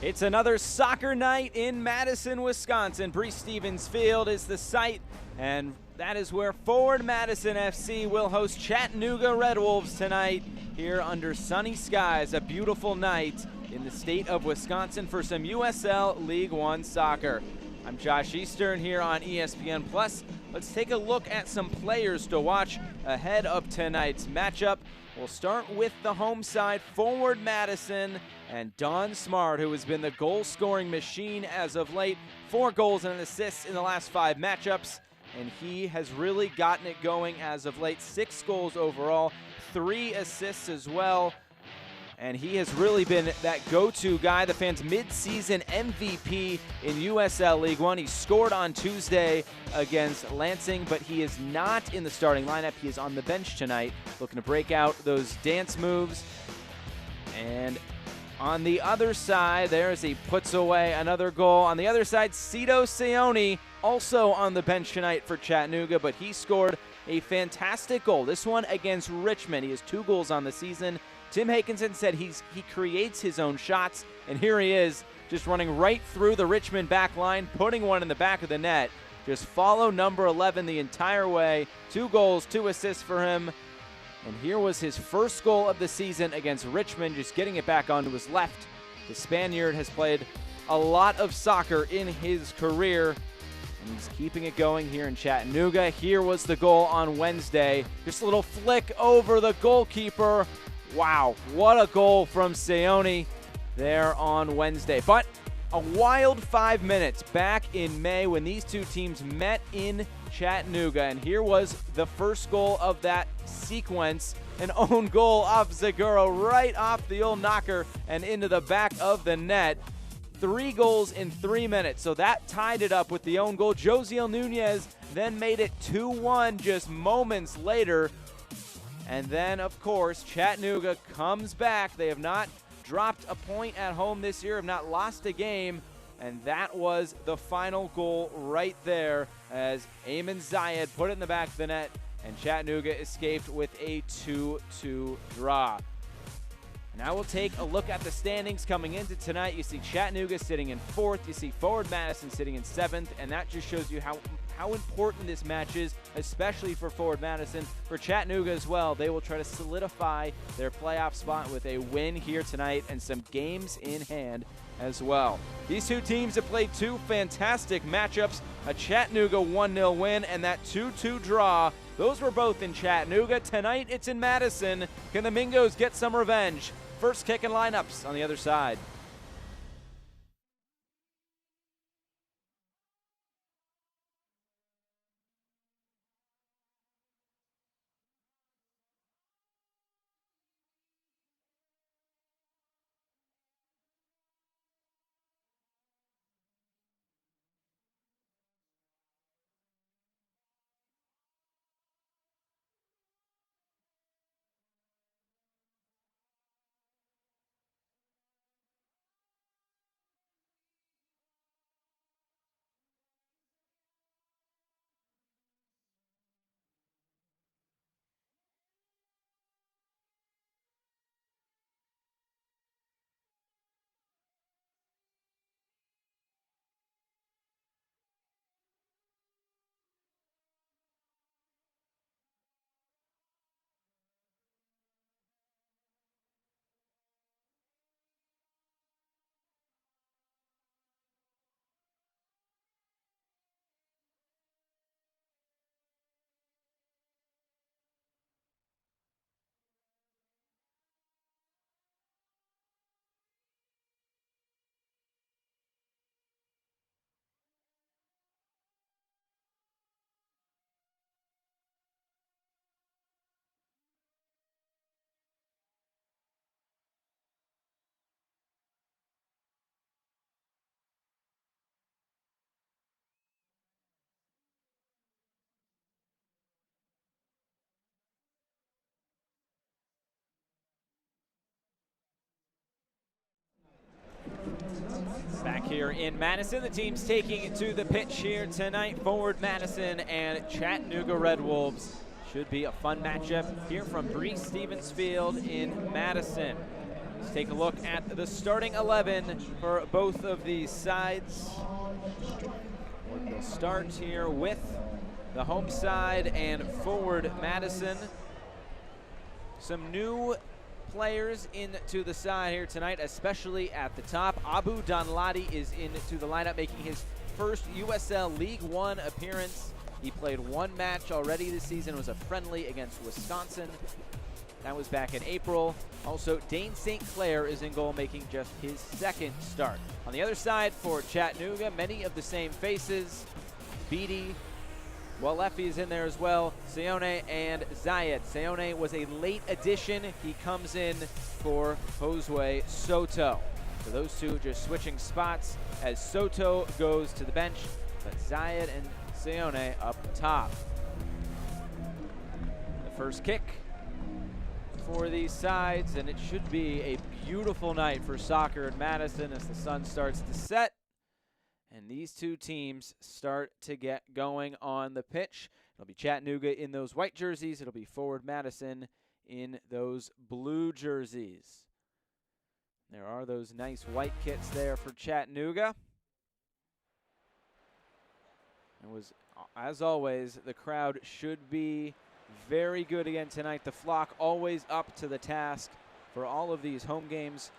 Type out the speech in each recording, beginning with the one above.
It's another soccer night in Madison, Wisconsin. Breese Stevens Field is the site, and that is where Forward Madison FC will host Chattanooga Red Wolves tonight here under sunny skies. A beautiful night in the state of Wisconsin for some USL League One soccer. I'm Josh Eastern here on ESPN Plus. Let's take a look at some players to watch ahead of tonight's matchup. We'll start with the home side, Forward Madison, and Don Smart, who has been the goal-scoring machine as of late. 4 goals and an assist in the last 5 matchups, and he has really gotten it going as of late. 6 goals overall, 3 assists as well, and he has really been that go-to guy, the fans' mid-season MVP in USL League One. He scored on Tuesday against Lansing, but he is not in the starting lineup. He is on the bench tonight, looking to break out those dance moves. And on the other side, there's he puts away another goal. On the other side, Cito Seone, also on the bench tonight for Chattanooga, but he scored a fantastic goal. This one against Richmond. He has 2 goals on the season. Tim Hakinson said he creates his own shots, and here he is, just running right through the Richmond back line, putting one in the back of the net. Just follow number 11 the entire way. 2 goals, 2 assists for him. And here was his first goal of the season against Richmond, just getting it back onto his left. The Spaniard has played a lot of soccer in his career, and he's keeping it going here in Chattanooga. Here was the goal on Wednesday. Just a little flick over the goalkeeper. Wow, what a goal from Seone there on Wednesday. But a wild 5 minutes back in May when these two teams met in Chattanooga, and here was the first goal of that sequence, an own goal off Zaguro, right off the old knocker and into the back of the net. 3 goals in 3 minutes, so that tied it up with the own goal. Josiel Nunez then made it 2-1 just moments later. And then, of course, Chattanooga comes back. They have not dropped a point at home this year, have not lost a game, and that was the final goal right there as Ayman Zayed put it in the back of the net, and Chattanooga escaped with a 2-2 draw. Now we'll take a look at the standings coming into tonight. You see Chattanooga sitting in 4th. You see Forward Madison sitting in 7th, and that just shows you how important this match is, especially for Forward Madison. For Chattanooga as well, they will try to solidify their playoff spot with a win here tonight and some games in hand as well. These two teams have played 2 fantastic matchups, a Chattanooga 1-0 win and that 2-2 draw. Those were both in Chattanooga. Tonight it's in Madison. Can the Mingos get some revenge? First kick and lineups on the other side. Back here in Madison, the teams taking it to the pitch here tonight. Forward Madison and Chattanooga Red Wolves. Should be a fun matchup here from Breese Stevens Field in Madison. Let's take a look at the starting 11 for both of these sides. We'll start here with the home side and forward Madison. Some new players into the side here tonight, especially at the top. Abu Danladi is into the lineup, making his first USL League One appearance. He played one match already this season. It was a friendly against Wisconsin. That was back in April. Also, Dane St. Clair is in goal, making just his second start. On the other side for Chattanooga, many of the same faces. Beatty, Walefi is in there as well. Seone and Zayed. Seone was a late addition. He comes in for Josue Soto. So those two just switching spots as Soto goes to the bench, but Zayed and Seone up top. The first kick for these sides, and it should be a beautiful night for soccer in Madison as the sun starts to set and these two teams start to get going on the pitch. It'll be Chattanooga in those white jerseys. It'll be forward Madison in those blue jerseys. There are those nice white kits there for Chattanooga. It was, as always, the crowd should be very good again tonight. The flock always up to the task for all of these home games.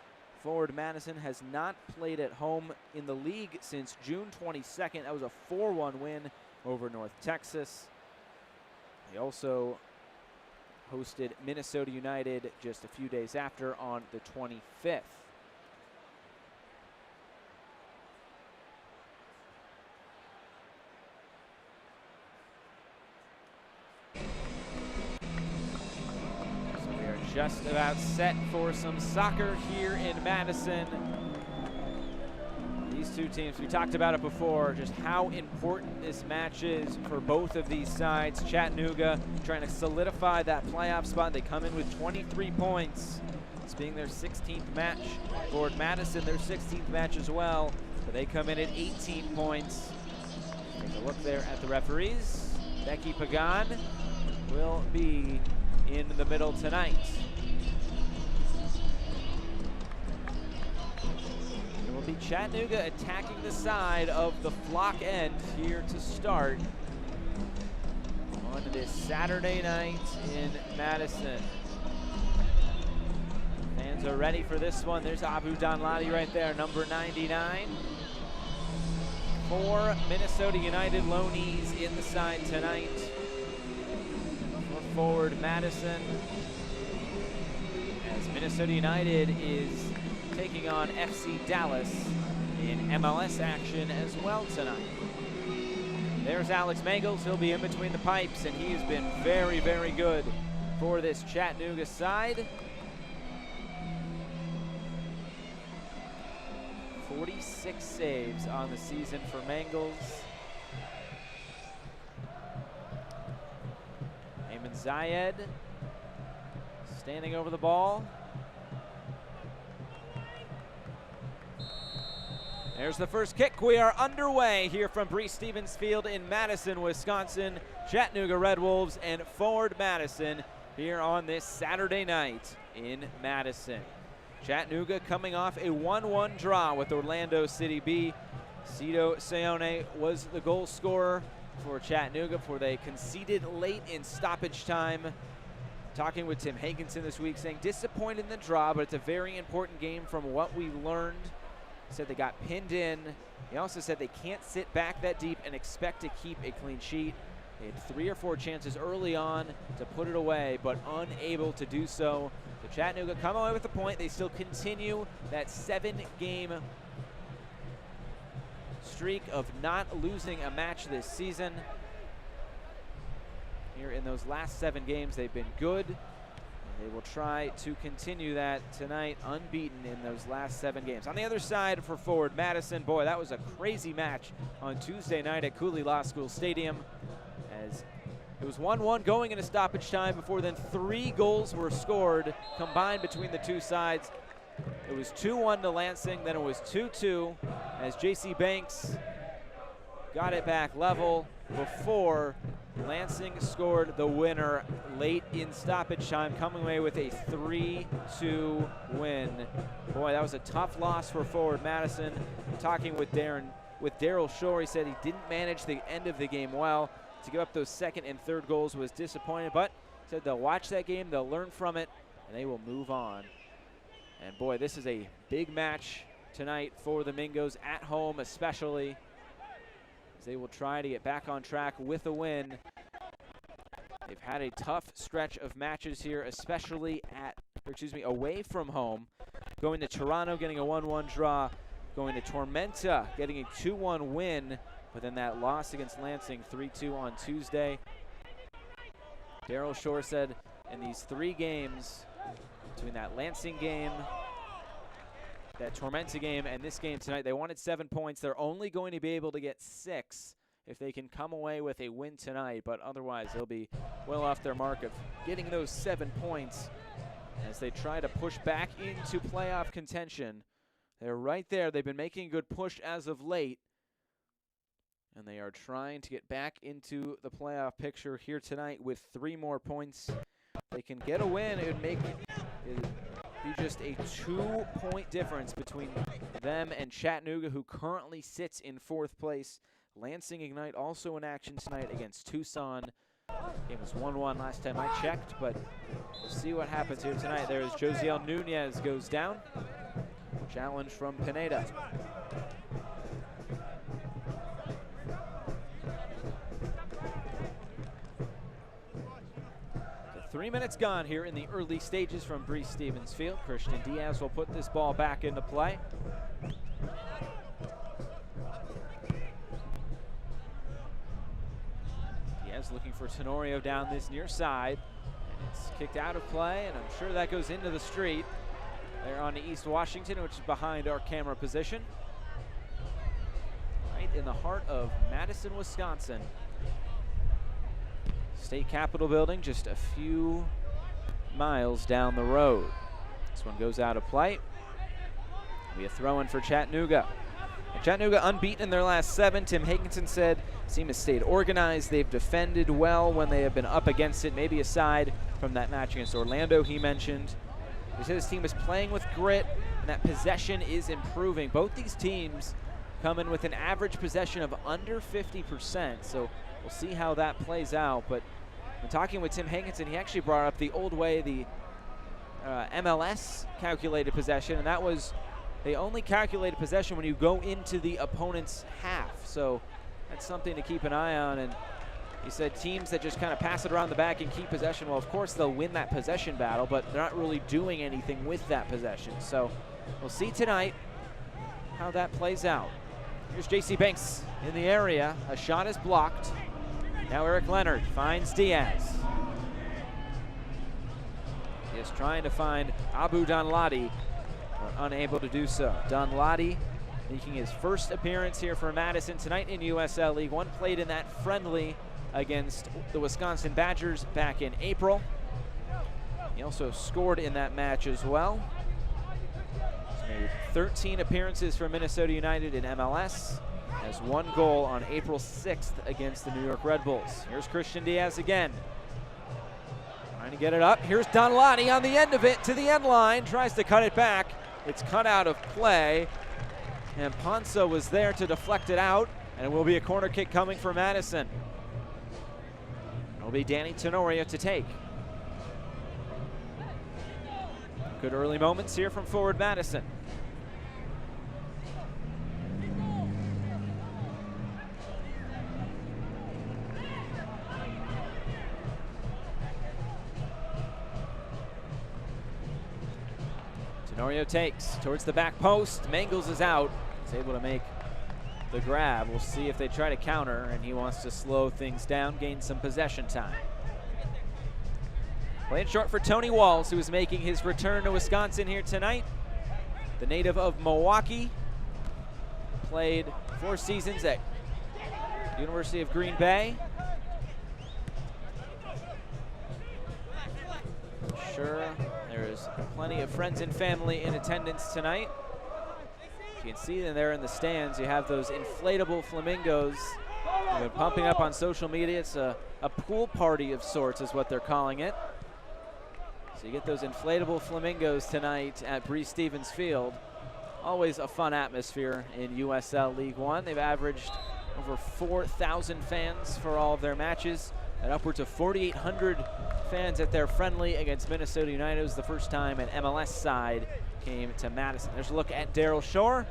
Forward Madison has not played at home in the league since June 22nd. That was a 4-1 win over North Texas. They also hosted Minnesota United just a few days after on the 25th. Just about set for some soccer here in Madison. These two teams, we talked about it before, just how important this match is for both of these sides. Chattanooga trying to solidify that playoff spot. They come in with 23 points. It's being their 16th match. Forward Madison, their 16th match as well, but they come in at 18 points. Take a look there at the referees. Becky Pagan will be in the middle tonight. It will be Chattanooga attacking the side of the flock end here to start on this Saturday night in Madison. Fans are ready for this one. There's Abu Danladi right there, number 99. 4 Minnesota United loanees in the side tonight. Forward Madison, as Minnesota United is taking on FC Dallas in MLS action as well tonight. There's Alex Mangels. He'll be in between the pipes, and he has been very, very good for this Chattanooga side. 46 saves on the season for Mangels. Zayed standing over the ball. There's the first kick. We are underway here from Breese Stevens Field in Madison, Wisconsin. Chattanooga Red Wolves and forward Madison here on this Saturday night in Madison. Chattanooga coming off a 1-1 draw with Orlando City B. Cito Seone was the goal scorer for Chattanooga before they conceded late in stoppage time. Talking with Tim Hagenson this week, saying disappointed in the draw, but it's a very important game from what we learned. He said they got pinned in. He also said they can't sit back that deep and expect to keep a clean sheet. They had 3 or 4 chances early on to put it away, but unable to do so. So Chattanooga come away with the point. They still continue that 7-game streak of not losing a match this season. Here in those last 7 games, they've been good. They will try to continue that tonight, unbeaten in those last 7 games. On the other side for forward Madison, boy, that was a crazy match on Tuesday night at Cooley Law School Stadium, as it was 1-1 going into stoppage time before then 3 goals were scored combined between the two sides. It was 2-1 to Lansing, then it was 2-2 as J.C. Banks got it back level before Lansing scored the winner late in stoppage time, coming away with a 3-2 win. Boy, that was a tough loss for forward Madison. Talking with Daryl Shore, he said he didn't manage the end of the game well. To give up those second and third goals was disappointing, but said they'll watch that game, they'll learn from it, and they will move on. And boy, this is a big match tonight for the Mingos, at home especially, as they will try to get back on track with a win. They've had a tough stretch of matches here, especially away from home. Going to Toronto, getting a 1-1 draw. Going to Tormenta, getting a 2-1 win. But then that loss against Lansing, 3-2 on Tuesday. Daryl Shore said in these 3 games, between that Lansing game, that Tormenta game, and this game tonight, they wanted 7 points. They're only going to be able to get 6 if they can come away with a win tonight, but otherwise they'll be well off their mark of getting those 7 points as they try to push back into playoff contention. They're right there. They've been making a good push as of late, and they are trying to get back into the playoff picture here tonight with 3 more points. If they can get a win, it would be just a 2-point difference between them and Chattanooga, who currently sits in 4th place. Lansing Ignite also in action tonight against Tucson. Game was 1-1 last time I checked, but we'll see what happens here tonight. There's Josiel Nunez goes down. Challenge from Pineda. 3 minutes gone here in the early stages from Breese Stevens Field. Christian Diaz will put this ball back into play. Diaz looking for Tenorio down this near side. And it's kicked out of play, and I'm sure that goes into the street. They're on to East Washington, which is behind our camera position. Right in the heart of Madison, Wisconsin. State Capitol building just a few miles down the road. This one goes out of play. It'll be a throw-in for Chattanooga. And Chattanooga unbeaten in their last 7. Tim Higginson said the team has stayed organized. They've defended well when they have been up against it, maybe aside from that match against Orlando he mentioned. He said his team is playing with grit and that possession is improving. Both these teams come in with an average possession of under 50%, so we'll see how that plays out. But when talking with Tim Higginson, he actually brought up the old way, the MLS calculated possession, and that was they only calculated possession when you go into the opponent's half. So that's something to keep an eye on. And he said teams that just kind of pass it around the back and keep possession, well, of course they'll win that possession battle, but they're not really doing anything with that possession. So we'll see tonight how that plays out. Here's J.C. Banks in the area. A shot is blocked. Now Eric Leonard finds Diaz. He is trying to find Abu Donladi, but unable to do so. Donladi making his first appearance here for Madison tonight in USL League One. Played in that friendly against the Wisconsin Badgers back in April. He also scored in that match as well. He's made 13 appearances for Minnesota United in MLS. Has 1 goal on April 6th against the New York Red Bulls. Here's Christian Diaz again. Trying to get it up. Here's Donladi on the end of it to the end line. Tries to cut it back. It's cut out of play. And Ponso was there to deflect it out. And it will be a corner kick coming for Madison. It'll be Danny Tenorio to take. Good early moments here from forward Madison. Tenorio takes towards the back post. Mangles is out. He's able to make the grab. We'll see if they try to counter, and he wants to slow things down, gain some possession time. Playing short for Tony Walls, who is making his return to Wisconsin here tonight. The native of Milwaukee. Played 4 seasons at University of Green Bay. Sure, there's plenty of friends and family in attendance tonight. You can see them there in the stands. You have those inflatable flamingos They've been pumping up on social media. It's a pool party of sorts is what they're calling it. So you get those inflatable flamingos tonight at Breese Stevens Field. Always a fun atmosphere in USL League One. They've averaged over 4,000 fans for all of their matches and upwards of 4,800 fans at their friendly against Minnesota United. It was the first time an MLS side came to Madison. There's a look at Daryl Shore,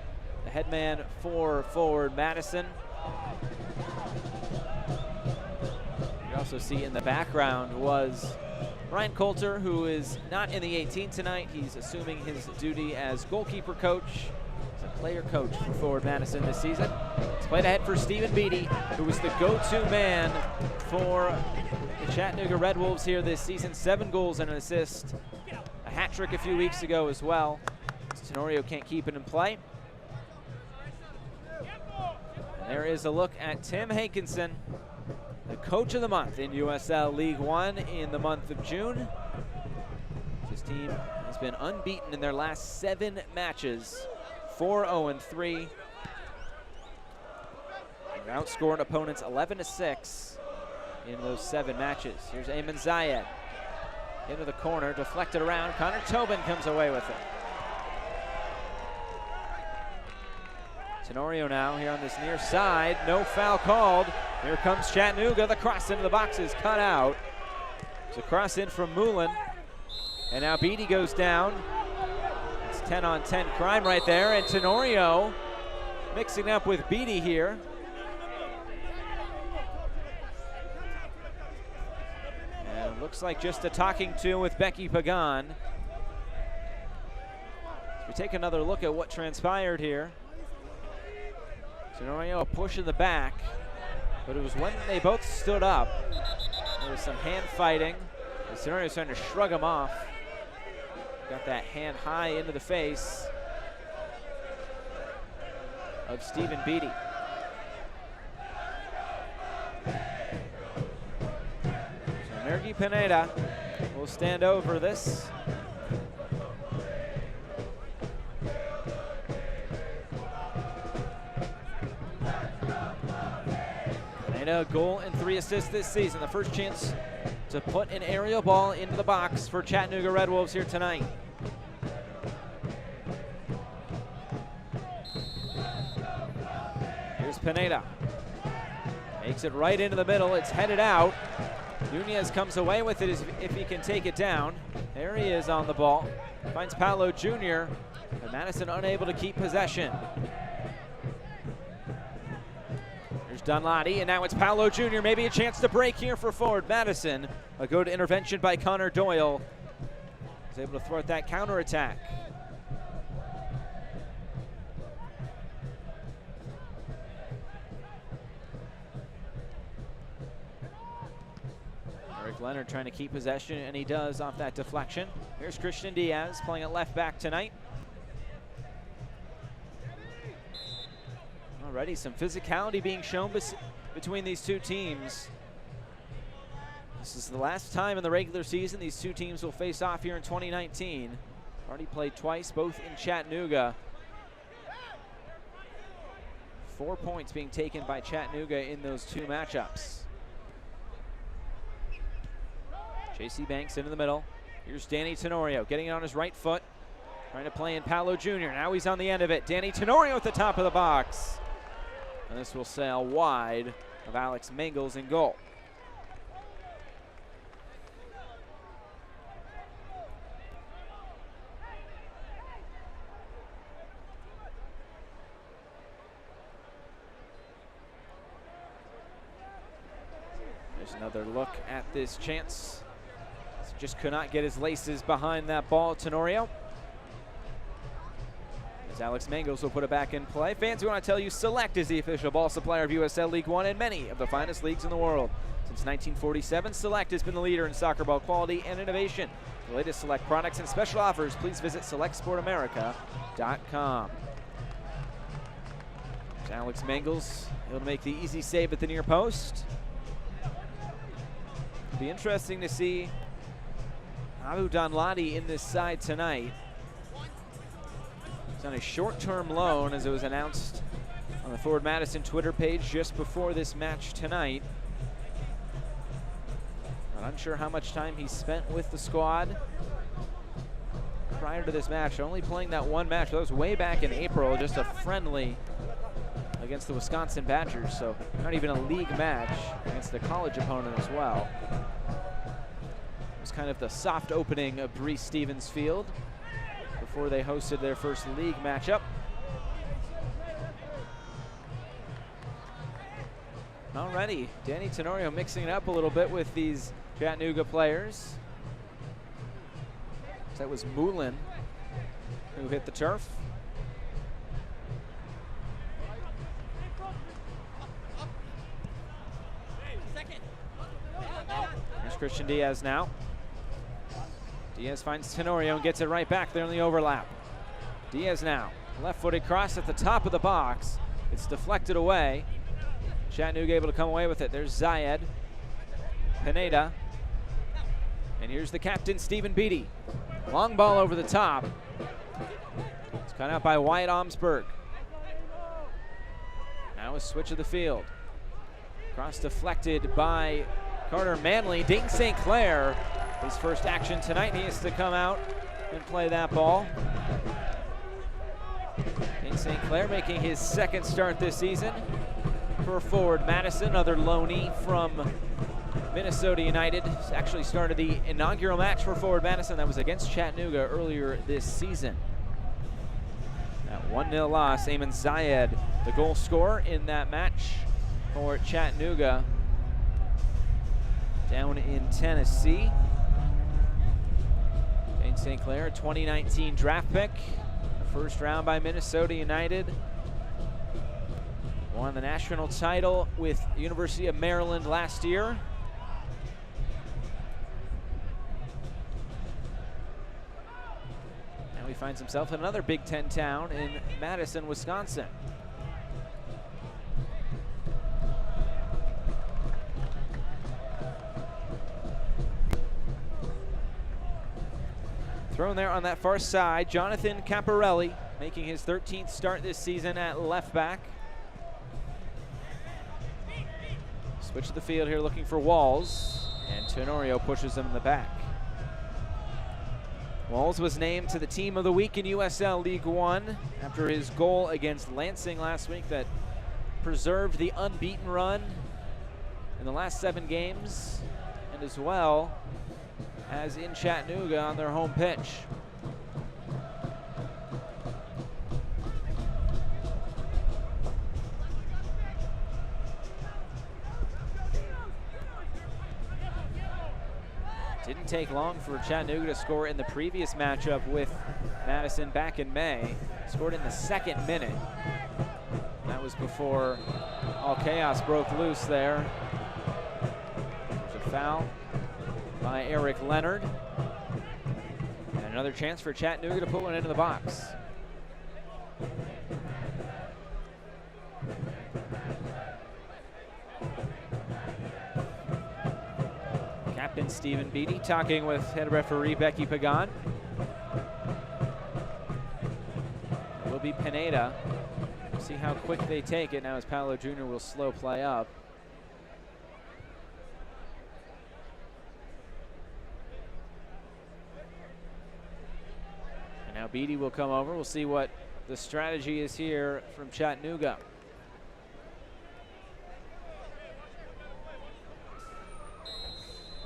the head man for forward Madison. You also see in the background was Ryan Coulter, who is not in the 18 tonight. He's assuming his duty as goalkeeper coach. He's a player coach for forward Madison this season. He's played ahead for Stephen Beattie, who was the go-to man for the Chattanooga Red Wolves here this season. 7 goals and an assist. A hat trick a few weeks ago as well. Tenorio can't keep it in play. And there is a look at Tim Hankinson, the coach of the month in USL League One in the month of June. His team has been unbeaten in their last 7 matches, 4-0-3. They've outscored opponents 11-6 in those 7 matches. Here's Eamon Zayed into the corner, deflected around. Connor Tobin comes away with it. Tenorio now here on this near side. No foul called. Here comes Chattanooga. The cross into the box is cut out. It's a cross in from Moulin. And now Beattie goes down. It's 10-on-10 crime right there. And Tenorio mixing up with Beattie here. And looks like just a talking to with Becky Pagan. As we take another look at what transpired here. Tenorio a push in the back, but it was when they both stood up. There was some hand fighting. Tenorio's trying to shrug him off. Got that hand high into the face of Stephen Beattie. So Nergi Pineda will stand over this. A goal and 3 assists this season. The first chance to put an aerial ball into the box for Chattanooga Red Wolves here tonight. Here's Pineda. Makes it right into the middle. It's headed out. Nunez comes away with it if he can take it down. There he is on the ball. Finds Paolo Jr., but Madison unable to keep possession. Dunladi, and now it's Paolo Jr. Maybe a chance to break here for forward Madison. A good intervention by Connor Doyle. He's able to thwart that counterattack. Eric Leonard trying to keep possession, and he does off that deflection. Here's Christian Diaz playing at left back tonight. Already some physicality being shown between these two teams. This is the last time in the regular season these two teams will face off here in 2019. Already played twice, both in Chattanooga. 4 points being taken by Chattanooga in those 2 matchups. J.C. Banks into the middle. Here's Danny Tenorio getting it on his right foot. Trying to play in Paolo Jr. Now he's on the end of it. Danny Tenorio at the top of the box. And this will sail wide of Alex Mangles in goal. There's another look at this chance. Just could not get his laces behind that ball, Tenorio. As Alex Mangles will put it back in play. Fans, we want to tell you Select is the official ball supplier of USL League One and many of the finest leagues in the world. Since 1947, Select has been the leader in soccer ball quality and innovation. For the latest Select products and special offers, please visit SelectSportAmerica.com. Alex Mangles able to make the easy save at the near post. It'll be interesting to see Abu Danladi in this side tonight. On a short-term loan, as it was announced on the Forward Madison Twitter page just before this match tonight. Not unsure how much time he spent with the squad prior to this match. Only playing that one match. That was way back in April, just a friendly against the Wisconsin Badgers, so not even a league match against a college opponent as well. It was kind of the soft opening of Breese Stevens Field before they hosted their first league matchup. Alrighty, Danny Tenorio mixing it up a little bit with these Chattanooga players. That was Moulin who hit the turf. Here's Christian Diaz now. Diaz finds Tenorio and gets it right back there in the overlap. Diaz now, left-footed cross at the top of the box. It's deflected away. Chattanooga able to come away with it. There's Zayed, Pineda, and here's the captain, Stephen Beatty. Long ball over the top. It's cut out by Wyatt Omsberg. Now a switch of the field. Cross deflected by Carter Manley. Dayton St. Clair, his first action tonight. He has to come out and play that ball. Dayton St. Clair making his second start this season for Forward Madison, another loanee from Minnesota United. Actually started the inaugural match for Forward Madison. That was against Chattanooga earlier this season. That 1-0 loss, Eamon Zayed, the goal scorer in that match for Chattanooga down in Tennessee. Dayton St. Clair, 2019 draft pick, first round by Minnesota United. Won the national title with University of Maryland last year. Now he finds himself in another Big Ten town in Madison, Wisconsin. Thrown there on that far side, Jonathan Camparelli making his 13th start this season at left back. Switch to the field here looking for Walls, and Tenorio pushes him in the back. Walls was named to the Team of the Week in USL League One after his goal against Lansing last week that preserved the unbeaten run in the last 7 games, and as well as in Chattanooga on their home pitch. Didn't take long for Chattanooga to score in the previous matchup with Madison back in May. Scored in the 2nd minute. That was before all chaos broke loose there. There's a foul by Eric Leonard. And another chance for Chattanooga to put one into the box. Captain Stephen Beatty talking with head referee Becky Pagan. It will be Pineda. See how quick they take it now as Paolo Jr. will slow play up. And now Beatty will come over. We'll see what the strategy is here from Chattanooga.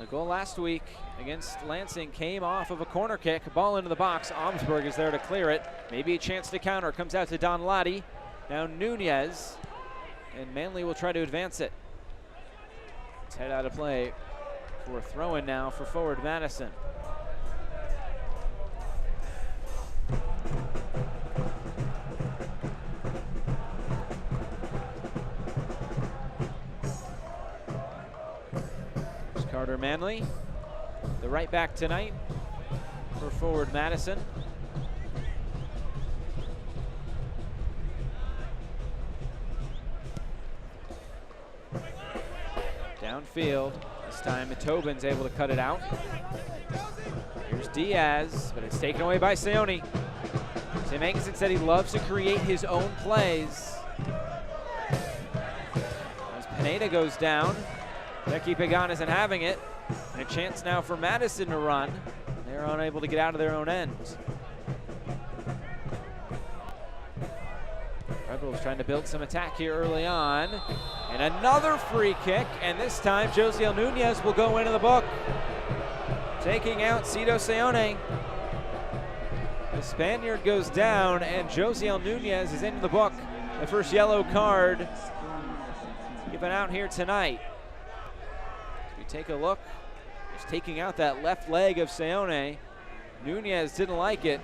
The goal last week against Lansing came off of a corner kick. Ball into the box. Omsberg is there to clear it. Maybe a chance to counter. Comes out to Don Lottie. Now Nunez. And Manley will try to advance it. It's head out of play for a throw-in now for Forward Madison. Carter Manley, the right back tonight for Forward Madison. Downfield, this time Tobin's able to cut it out. Here's Diaz, but it's taken away by Seone. Tim Ankerson said he loves to create his own plays. Castaneda goes down. Becky Pagan isn't having it. And a chance now for Madison to run. They're unable to get out of their own end. Red Bulls trying to build some attack here early on. And another free kick, and this time Josiel Nunez will go into the book, taking out Cito Seone. The Spaniard goes down, and Josiel Nunez is into the book. The first yellow card given out here tonight. As we take a look, just taking out that left leg of Seone. Nunez didn't like it.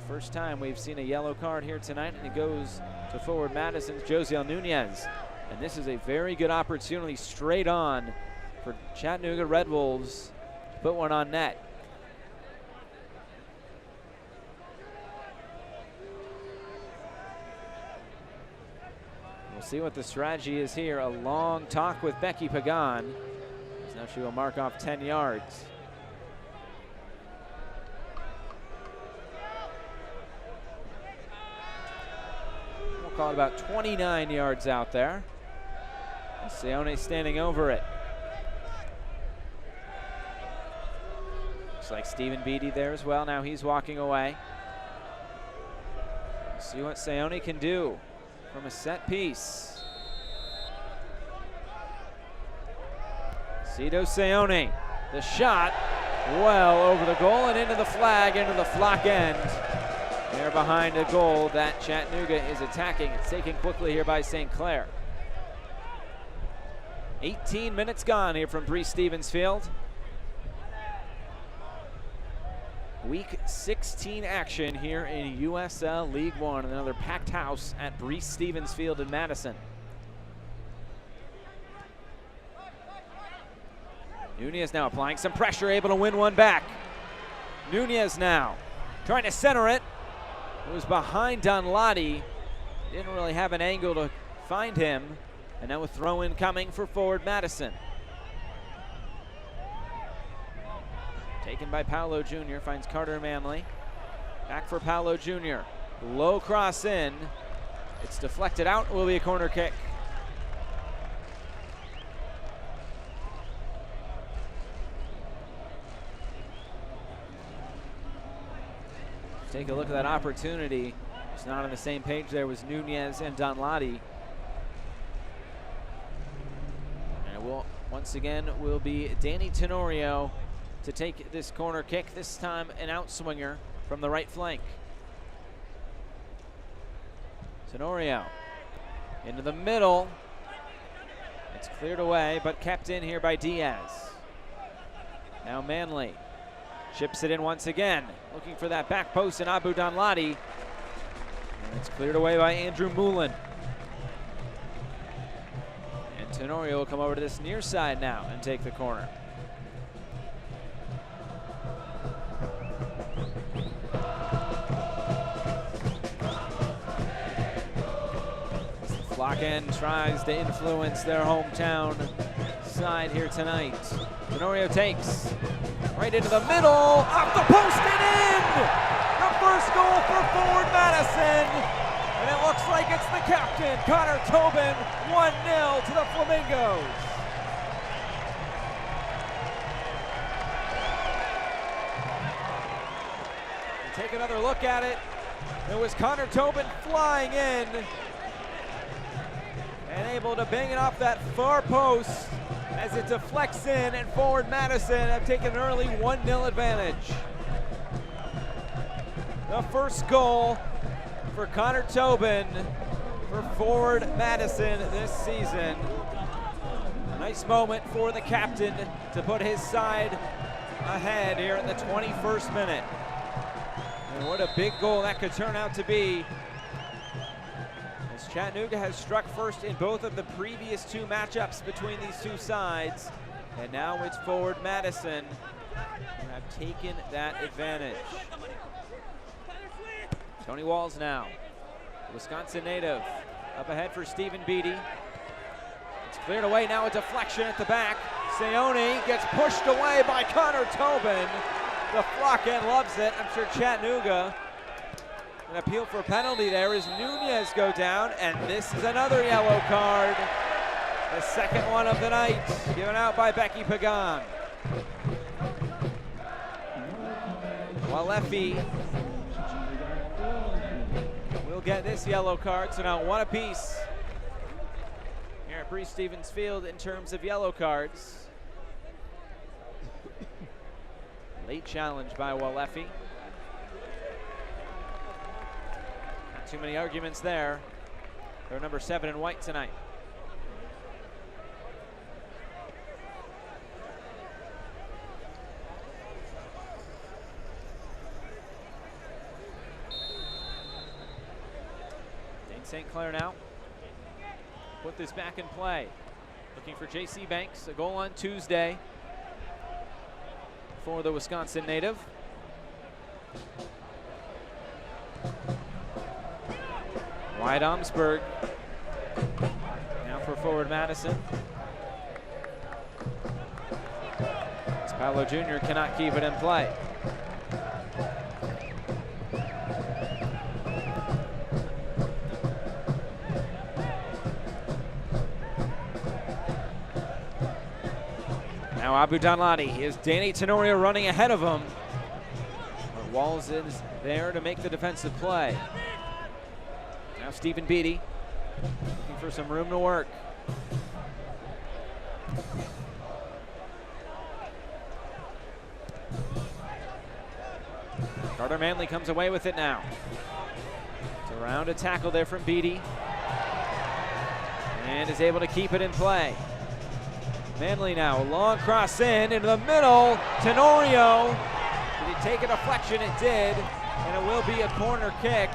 First time we've seen a yellow card here tonight, and it goes to forward Madison's Josiel Nunez. And this is a very good opportunity straight on for Chattanooga Red Wolves to put one on net. We'll see what the strategy is here. A long talk with Becky Pagan. Now she will mark off 10 yards. We'll call it about 29 yards out there. Seone standing over it. Looks like Stephen Beatty there as well. Now he's walking away. See what Seone can do from a set piece. Cito Seone, the shot well over the goal and into the flag, into the flock end. They're behind a goal that Chattanooga is attacking. It's taken quickly here by St. Clair. 18 minutes gone here from Breese Stevens Field. Week 16 action here in USL League One. Another packed house at Breese Stevens Field in Madison. Nunez now applying some pressure, able to win one back. Nunez now trying to center it. It was behind Donladi. Didn't really have an angle to find him. And now a throw-in coming for forward Madison. Taken by Paolo Jr., finds Carter Manley. Back for Paolo Jr. Low cross in. It's deflected out, it will be a corner kick. Take a look at that opportunity. It's not on the same page. There was Nunez and Donladi. And it will, once again, will be Danny Tenorio to take this corner kick. This time an outswinger from the right flank. Tenorio into the middle. It's cleared away, but kept in here by Diaz. Now Manley chips it in once again, looking for that back post in Abu Donladi. And it's cleared away by Andrew Moulin. And Tenorio will come over to this near side now and take the corner. Flocken tries to influence their hometown side here tonight. Tenorio takes right into the middle, off the post and in! The first goal for forward Madison. And it looks like it's the captain, Connor Tobin, 1-0 to the Flamingos. Take another look at it. It was Connor Tobin flying in and able to bang it off that far post as it deflects in, and forward Madison have taken an early 1-0 advantage. The first goal for Connor Tobin for forward Madison this season. A nice moment for the captain to put his side ahead here in the 21st minute. And what a big goal that could turn out to be, as Chattanooga has struck first in both of the previous two matchups between these two sides. And now it's forward Madison who have taken that advantage. Tony Walls now, Wisconsin native, up ahead for Stephen Beatty. It's cleared away, now a deflection at the back. Seone gets pushed away by Connor Tobin. The Flocken loves it. I'm sure Chattanooga An appeal for a penalty there as Nunez go down, and this is another yellow card. The second one of the night, given out by Becky Pagan. Walefi will get this yellow card, so now one apiece here at Breese Stevens Field in terms of yellow cards. Late challenge by Walefi. Not too many arguments there. They're number 7 in white tonight. St. Clair now put this back in play. Looking for J.C. Banks, a goal on Tuesday for the Wisconsin native. Wide Omsberg. Now for forward Madison. Paolo Jr. cannot keep it in play. Now Abu Danladi is Danny Tenorio running ahead of him. But Walls is there to make the defensive play. Now Stephen Beatty looking for some room to work. Carter Manley comes away with it now. It's around a tackle there from Beatty. And is able to keep it in play. Manley now, a long cross in, into the middle, Tenorio. Did it take a deflection? It did, and it will be a corner kick.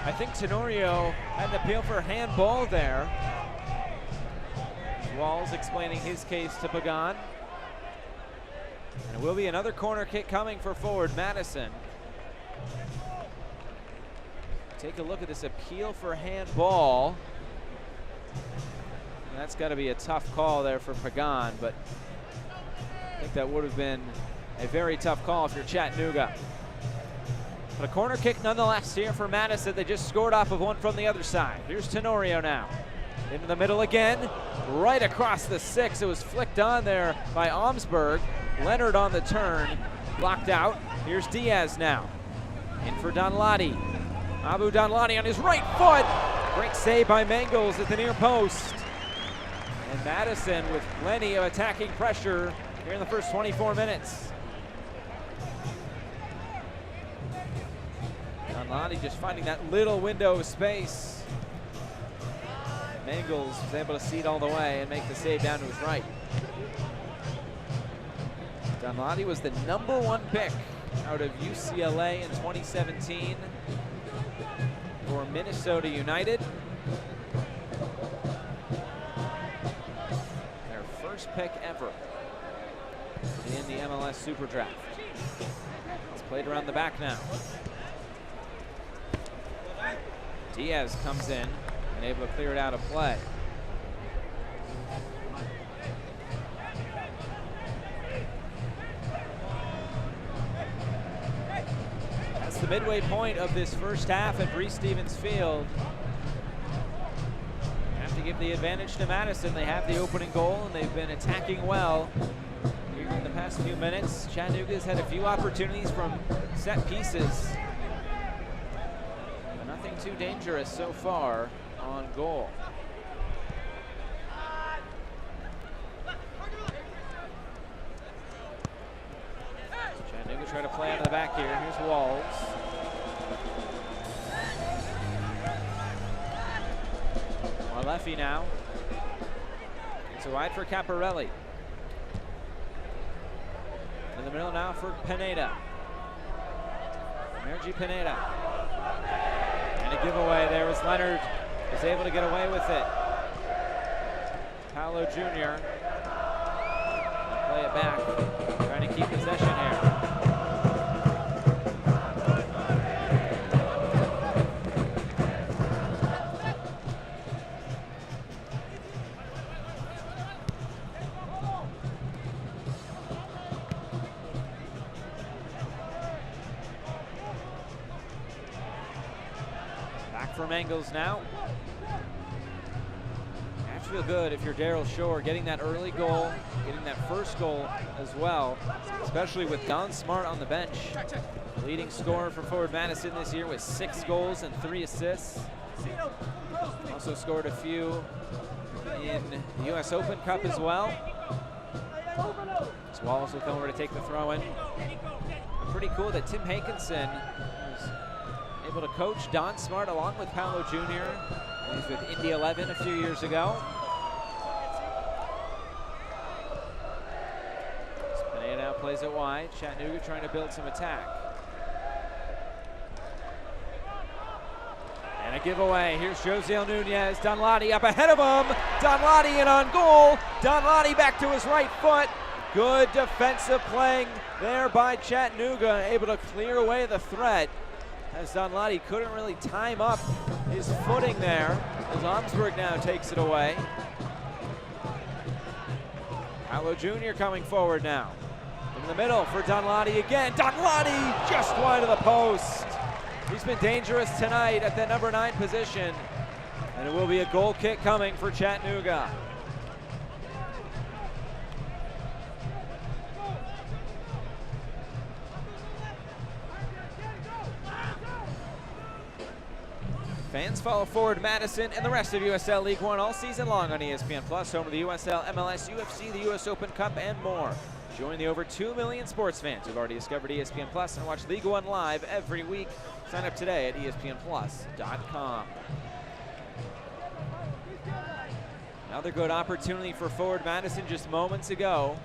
I think Tenorio had an appeal for handball there. Walls explaining his case to Pagan. And it will be another corner kick coming for forward Madison. Take a look at this appeal for handball. That's got to be a tough call there for Pagan, but I think that would have been a very tough call if you're Chattanooga. But a corner kick nonetheless here for Madison. They just scored off of one from the other side. Here's Tenorio now. Into the middle again, right across the 6. It was flicked on there by Omsberg. Leonard on the turn, blocked out. Here's Diaz now. In for Danladi. Abu Danladi on his right foot. Great save by Mangles at the near post. And Madison with plenty of attacking pressure here in the first 24 minutes. Danladi just finding that little window of space. Mangles was able to see it all the way and make the save down to his right. Danladi was the #1 pick out of UCLA in 2017 for Minnesota United. Their first pick ever in the MLS Super Draft. It's played around the back now. Diaz comes in and able to clear it out of play. That's the midway point of this first half at Breese Stevens Field. Have to give the advantage to Madison. They have the opening goal and they've been attacking well here in the past few minutes. Chattanooga's had a few opportunities from set pieces. But nothing too dangerous so far on goal. Chattanooga trying to play out of the back here. Here's Walls. Walefi now. It's a wide for Caparelli. In the middle now for Pineda. Mergi Pineda. And a giveaway there was Leonard. Was able to get away with it. Paolo Jr. Play it back. Trying to keep possession here. for Mangles now. You have to feel good if you're Daryl Shore, getting that early goal, getting that first goal as well, especially with Don Smart on the bench. Leading scorer for Forward Madison this year with 6 goals and 3 assists. Also scored a few in the U.S. Open Cup as well. So Wallace will come over to take the throw in. Pretty cool that Tim Hankinson was able to coach Don Smart along with Paolo Jr. He was with Indy 11 a few years ago. Spinetta now plays it wide. Chattanooga trying to build some attack. And a giveaway. Here's Josiel Nunez. Donladi up ahead of him. Donladi in on goal. Donladi back to his right foot. Good defensive playing there by Chattanooga, able to clear away the threat as Donladi couldn't really time up his footing there as Omsberg now takes it away. Paolo Jr. coming forward now. In the middle for Donladi again. Donladi just wide of the post. He's been dangerous tonight at the number 9 position, and it will be a goal kick coming for Chattanooga. Fans follow Forward Madison and the rest of USL League One all season long on ESPN+, home of the USL, MLS, UFC, the US Open Cup, and more. Join the over 2 million sports fans who've already discovered ESPN+ and watch League One live every week. Sign up today at ESPNplus.com. Another good opportunity for Forward Madison just moments ago.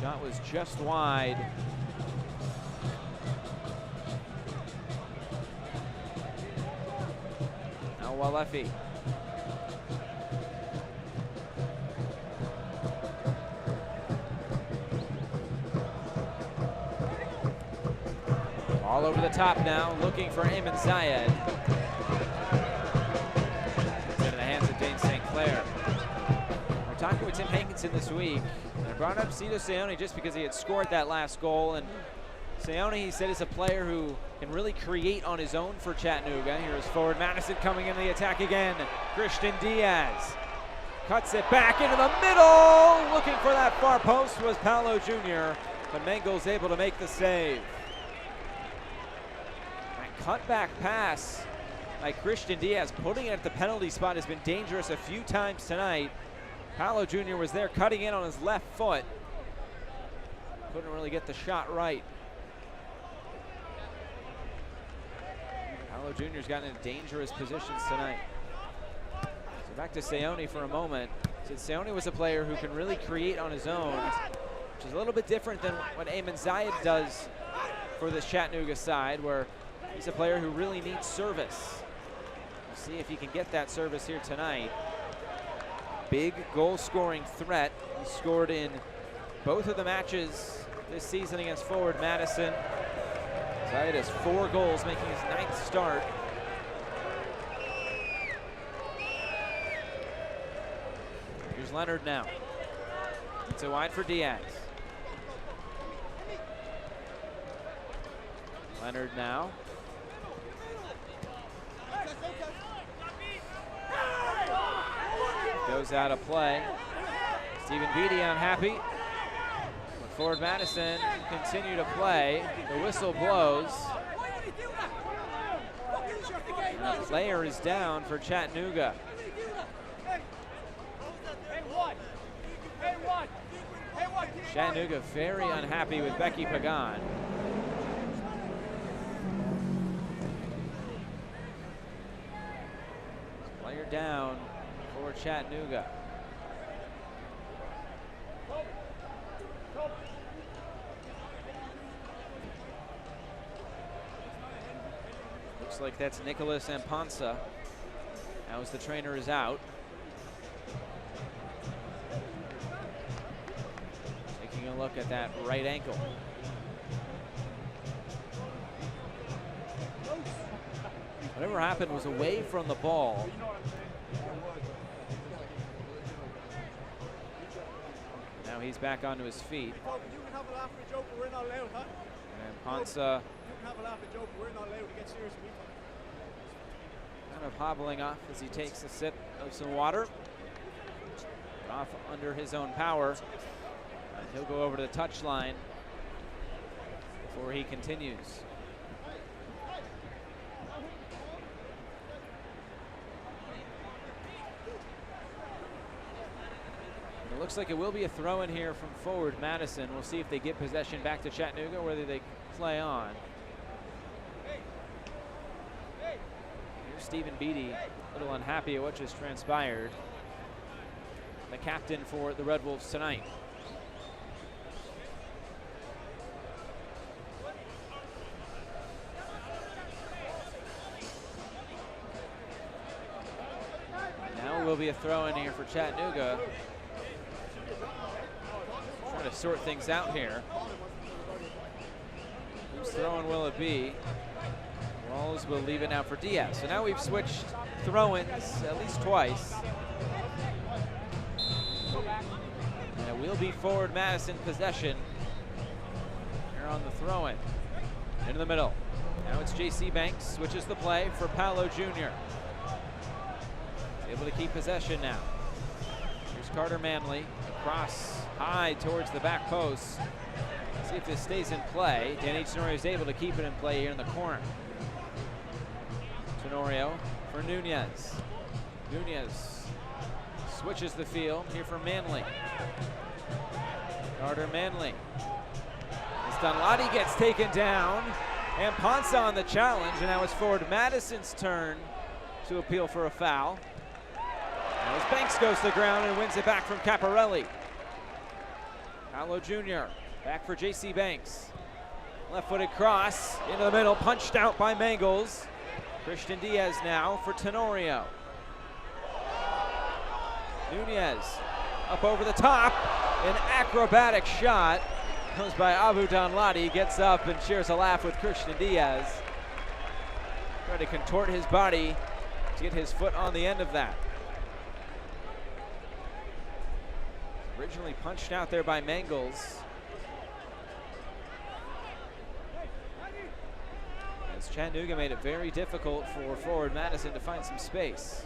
Shot was just wide. Walefi. All over the top now, looking for Ayman Zayed. It's into the hands of Dane St. Clair. We're talking with Tim Hankinson this week. I brought up Cito Seone just because he had scored that last goal, and Seone, he said, is a player who can really create on his own for Chattanooga. Here's Forward Madison coming into the attack again. Christian Diaz cuts it back into the middle. Looking for that far post was Paolo Jr., but Mangles able to make the save. That cutback pass by Christian Diaz, putting it at the penalty spot, has been dangerous a few times tonight. Paolo Jr. was there cutting in on his left foot. Couldn't really get the shot right. Paolo Jr.'s gotten in dangerous positions tonight. So back to Seone for a moment. Seone was a player who can really create on his own, which is a little bit different than what Ayman Zayed does for this Chattanooga side, where he's a player who really needs service. We'll see if he can get that service here tonight. Big goal-scoring threat. He scored in both of the matches this season against Forward Madison. Zayed has 4 goals, making his 9th start. Here's Leonard now. It's a wide for Diaz. Leonard now. Goes out of play. Stephen Beattie unhappy. Forward Madison continue to play. The whistle blows. And a player is down for Chattanooga. Chattanooga very unhappy with Becky Pagan. Player down for Chattanooga. Looks like that's Nicholas Amponsa. Now as the trainer is out. Taking a look at that right ankle. Whatever happened was away from the ball. Now he's back onto his feet. And Ponsa kind of hobbling off as he takes a sip of some water. Off under his own power. And he'll go over to the touchline before he continues. It looks like it will be a throw in here from forward Madison. We'll see if they get possession back to Chattanooga or whether they play on. Here's Stephen Beatty, a little unhappy at what just transpired. The captain for the Red Wolves tonight. Now will be a throw in here for Chattanooga. Trying to sort things out here. Whose throwing will it be? Walls will leave it now for Diaz. So now we've switched throw-ins at least twice. And it will be forward Madison possession here on the throw-in. Into the middle. Now it's J.C. Banks, switches the play for Paolo Jr. Able to keep possession now. Here's Carter Manley, across high towards the back post. Let's see if this stays in play. Danny Tenorio is able to keep it in play here in the corner. Tenorio for Nunez. Nunez switches the field here for Manley. Carter Manley. As Donladi gets taken down, and Ponce on the challenge, and now it's forward Madison's turn to appeal for a foul. Now as Banks goes to the ground and wins it back from Caparelli. Paolo Jr. back for J.C. Banks. Left-footed cross into the middle, punched out by Mangles. Christian Diaz now for Tenorio. Nunez up over the top. An acrobatic shot comes by Abu Donladi. Gets up and shares a laugh with Christian Diaz. Trying to contort his body to get his foot on the end of that. Originally punched out there by Mangles. As Chattanooga made it very difficult for forward Madison to find some space.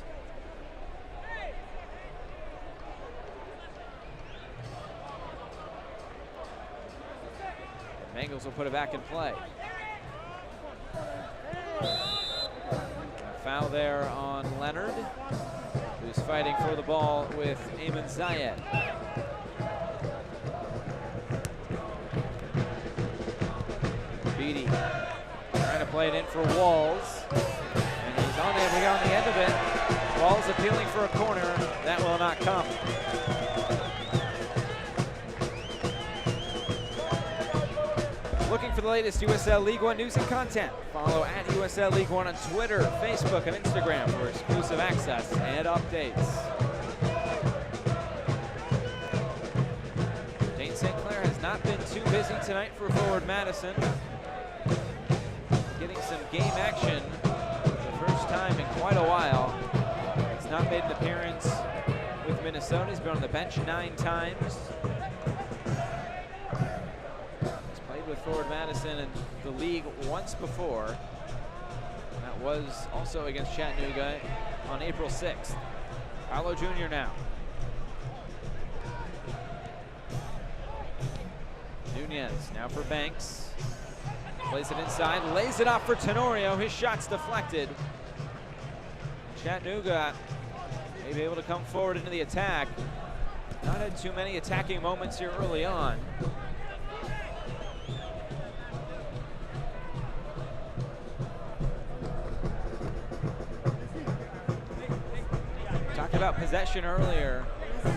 Mangles will put it back in play. A foul there on Leonard, who's fighting for the ball with Ayman Zayed. Beatty trying to play it in for Walls, and he's unable to get on the end of it. Walls appealing for a corner. That will not come. Looking for the latest USL League One news and content? Follow at USL League One on Twitter, Facebook, and Instagram for exclusive access and updates. Dane St. Clair has not been too busy tonight for forward Madison. Getting some game action for the first time in quite a while. He's not made an appearance with Minnesota. He's been on the bench 9 times. With forward Madison in the league once before. And that was also against Chattanooga on April 6th. Paolo Jr. now. Nunez now for Banks. Plays it inside, lays it off for Tenorio. His shot's deflected. Chattanooga may be able to come forward into the attack. Not had too many attacking moments here early on. Talked about possession earlier.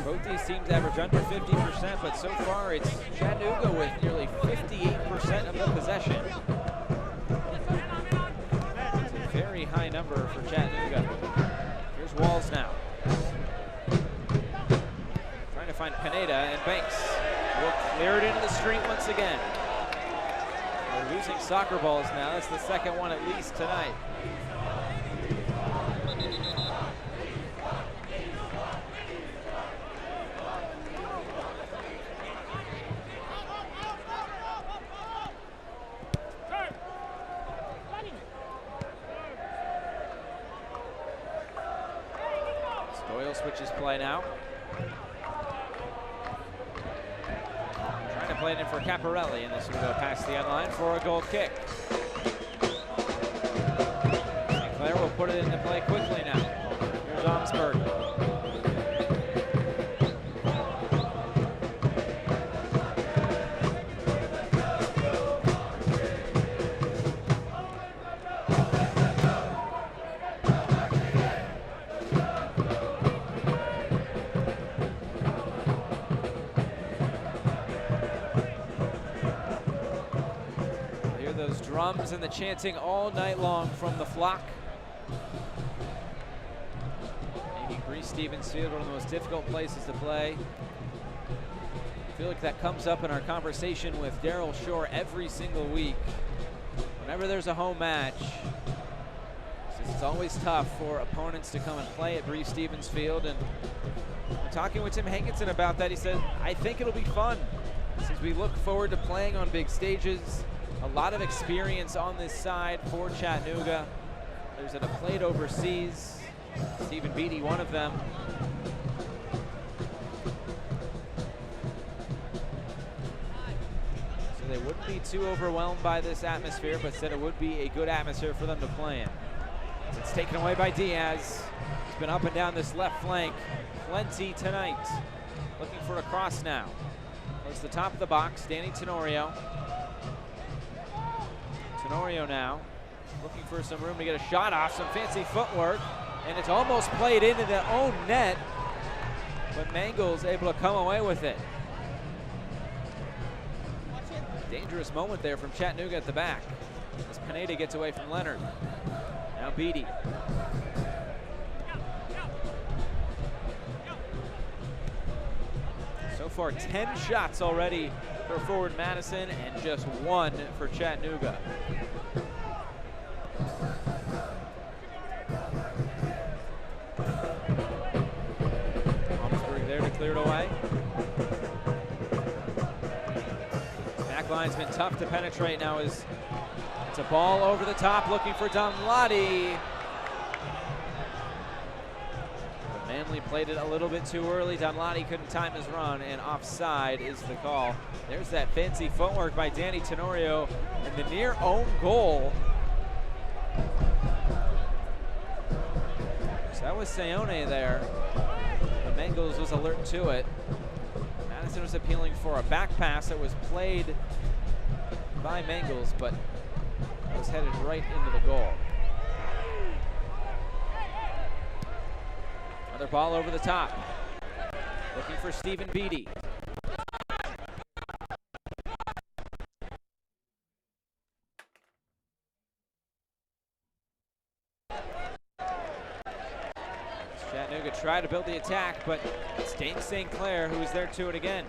Both these teams average under 50%, but so far it's Chattanooga with nearly 58% of the possession. It's a very high number for Chattanooga. Here's Walls now. Trying to find Pineda, and Banks will clear it into the street once again. They're losing soccer balls now. That's the second one at least tonight. play now. Trying to play it in for Caparelli, and this will go past the end line for a goal kick. St. Clair will put it into play quickly now. Here's Omsberg. Those drums and the chanting all night long from the flock. Making Breese Stevens Field one of the most difficult places to play. I feel like that comes up in our conversation with Daryl Shore every single week. Whenever there's a home match, it's always tough for opponents to come and play at Breese Stevens Field. And I'm talking with Tim Hankinson about that. He said, I think it'll be fun since we look forward to playing on big stages. A lot of experience on this side for Chattanooga. There's a played overseas. Stephen Beatty, one of them. So they wouldn't be too overwhelmed by this atmosphere, but said it would be a good atmosphere for them to play in. It's taken away by Diaz. He's been up and down this left flank plenty tonight. Looking for a cross now. Towards the top of the box, Danny Tenorio. Tenorio now looking for some room to get a shot off, some fancy footwork, and it's almost played into their own net, but Mangle's able to come away with it. Dangerous moment there from Chattanooga at the back as Pineda gets away from Leonard. Now Beatty. So far 10 shots already for forward Madison and just 1 for Chattanooga. Omsberg there to clear it away. Back line's been tough to penetrate now as it's a ball over the top looking for Donladi. Manley played it a little bit too early. Donladi couldn't time his run, and offside is the call. There's that fancy footwork by Danny Tenorio, and the near own goal. So that was Sayone there. The Mangles was alert to it. Madison was appealing for a back pass that was played by Mangles, but it was headed right into the goal. Another ball over the top. Looking for Stephen Beatty. Chattanooga tried to build the attack, but it's Dane St. Clair who's there to it again.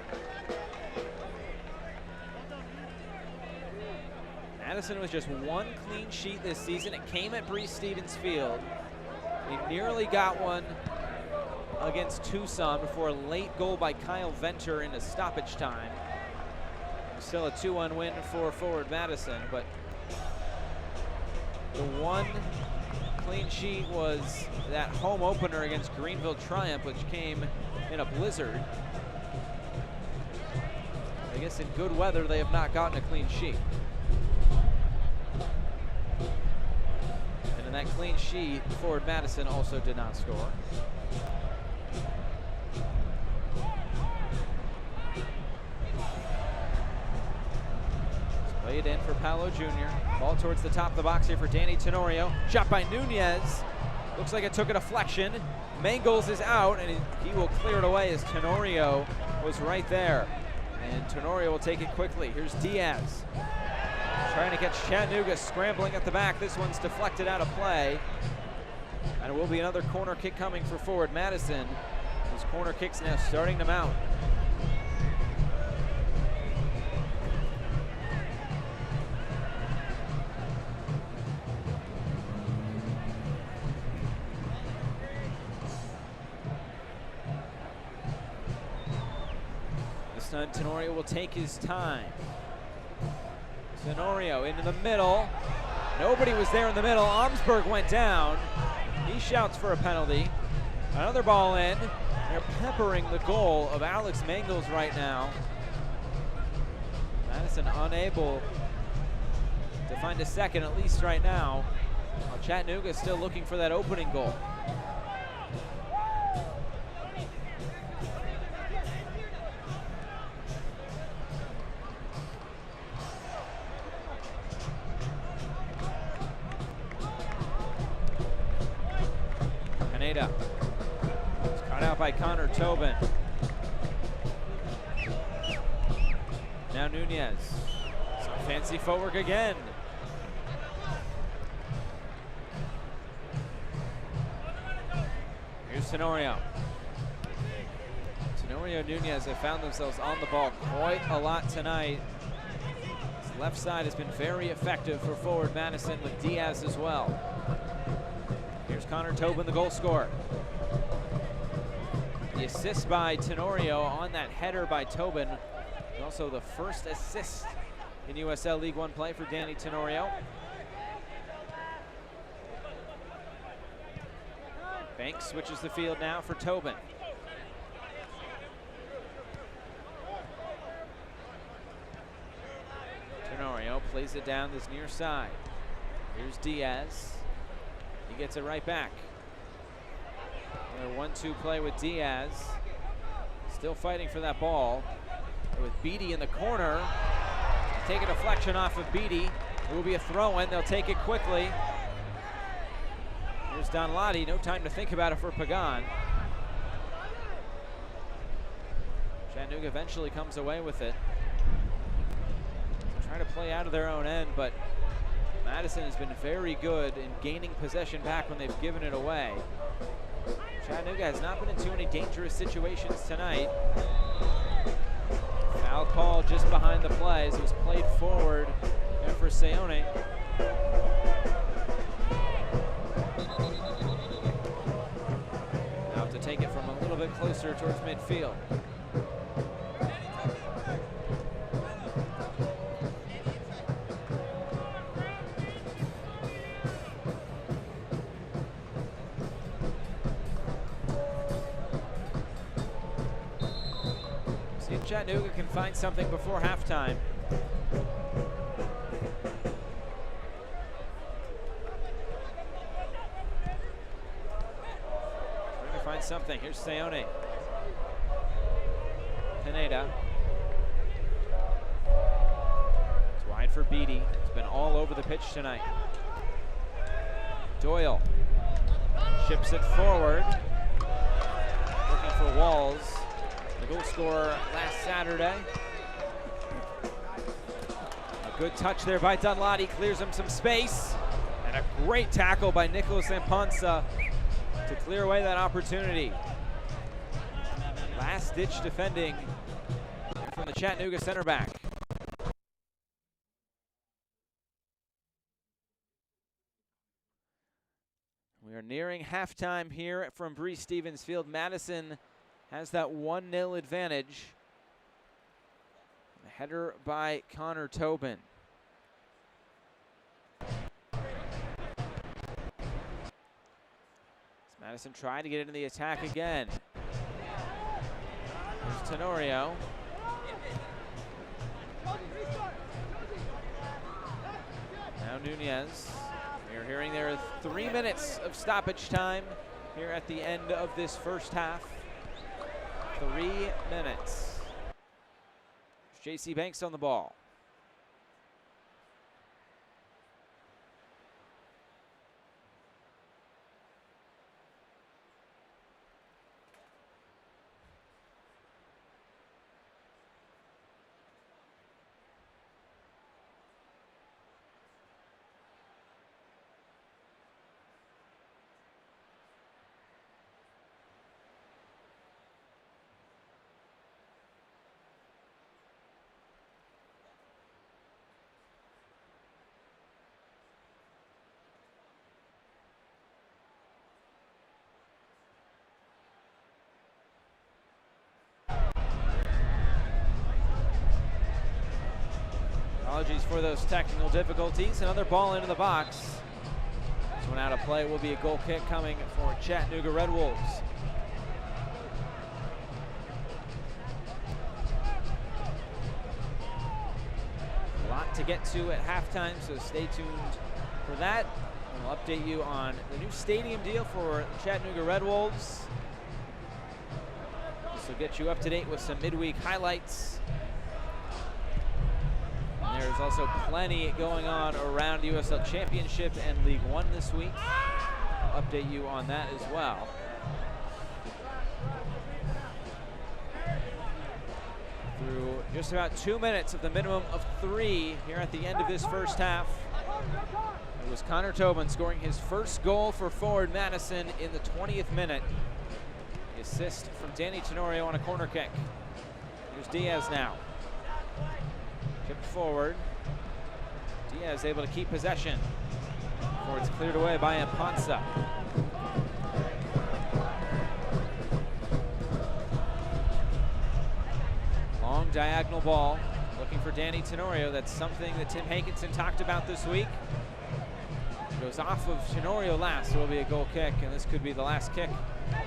Madison was just 1 clean sheet this season. It came at Breese Stevens Field. They nearly got one against Tucson before a late goal by Kyle Venter in a stoppage time. Still a 2-1 win for forward Madison, but the 1 clean sheet was that home opener against Greenville Triumph, which came in a blizzard. I guess in good weather they have not gotten a clean sheet. And in that clean sheet, forward Madison also did not score. Played in for Paolo Jr. Ball towards the top of the box here for Danny Tenorio. Shot by Nunez. Looks like it took a deflection. Mangles is out, and he will clear it away as Tenorio was right there. And Tenorio will take it quickly. Here's Diaz. Trying to catch Chattanooga scrambling at the back. This one's deflected out of play. And it will be another corner kick coming for forward Madison. Those corner kicks now starting to mount. This time Tenorio will take his time. Tenorio into the middle. Nobody was there in the middle. Omsberg went down. He shouts for a penalty. Another ball in. They're peppering the goal of Alex Mangles right now. Madison unable to find a second, at least right now. While Chattanooga is still looking for that opening goal. Pineda. It's caught out by Connor Tobin. Now Nunez. Some fancy footwork again. Here's Tenorio. Tenorio, Nunez have found themselves on the ball quite a lot tonight. His left side has been very effective for forward Madison with Diaz as well. Here's Connor Tobin, the goal scorer. The assist by Tenorio on that header by Tobin. Also the first assist in USL League One play for Danny Tenorio. Banks switches the field now for Tobin. Tenorio plays it down this near side. Here's Diaz. He gets it right back. Another 1-2 play with Diaz. Still fighting for that ball. With Beatty in the corner. Take a deflection off of Beatty. It will be a throw-in. They'll take it quickly. Here's Donladi. No time to think about it for Pagan. Chattanooga eventually comes away with it. Trying to play out of their own end, but Madison has been very good in gaining possession back when they've given it away. Chattanooga has not been in too many dangerous situations tonight. Foul call just behind the play as it was played forward there for Seone. Now have to take it from a little bit closer towards midfield. See if Chattanooga can find something before halftime. Trying to find something. Here's Seone. Pineda. It's wide for Beatty. It's been all over the pitch tonight. Doyle ships it forward. Looking for Walls. The goal scorer last Saturday. A good touch there by Donladi, clears him some space. And a great tackle by Nicholas Amponsa to clear away that opportunity. Last ditch defending from the Chattanooga center back. We are nearing halftime here from Breese Stevens Field. Madison has that 1-0 advantage. A header by Connor Tobin. Madison tried to get into the attack again. There's Tenorio. Now Nunez. We're hearing there are 3 minutes of stoppage time here at the end of this first half. 3 minutes. There's JC Banks on the ball. Apologies for those technical difficulties. Another ball into the box. This one out of play will be a goal kick coming for Chattanooga Red Wolves. to get to at halftime, so stay tuned for that. We'll update you on the new stadium deal for the Chattanooga Red Wolves. This will get you up to date with some midweek highlights. And there's also plenty going on around USL Championship and League One this week. I'll update you on that as well. Through just about 2 minutes of the minimum of 3 here at the end of this first half. It was Connor Tobin scoring his first goal for Forward Madison in the 20th minute. The assist from Danny Tenorio on a corner kick. Here's Diaz now. Tipped forward. Diaz able to keep possession. Forward's cleared away by Ampansa. Long diagonal ball, looking for Danny Tenorio. That's something that Tim Hankinson talked about this week. Goes off of Tenorio last, so it'll be a goal kick, and this could be the last kick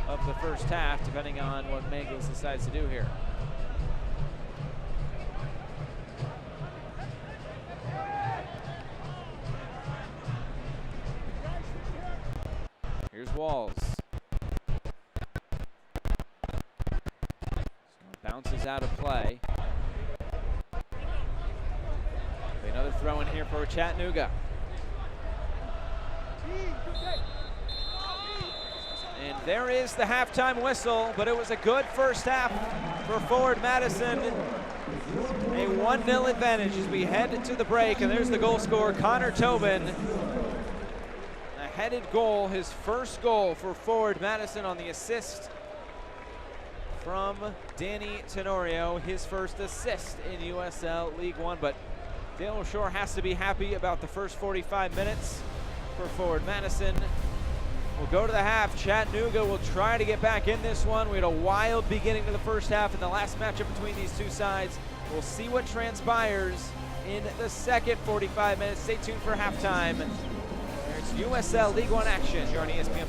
of the first half, depending on what Mangles decides to do here. Here's Walls. Bounces out of play. Another throw in here for Chattanooga. And there is the halftime whistle, but it was a good first half for Forward Madison. A 1-0 advantage as we head to the break, and there's the goal scorer, Connor Tobin. A headed goal, his first goal for Forward Madison on the assist from Danny Tenorio, his first assist in USL League One. But Dale Shore has to be happy about the first 45 minutes for Forward Madison. We'll go to the half. Chattanooga will try to get back in this one. We had a wild beginning to the first half in the last matchup between these two sides. We'll see what transpires in the second 45 minutes. Stay tuned for halftime. There's USL League One action here on ESPN+.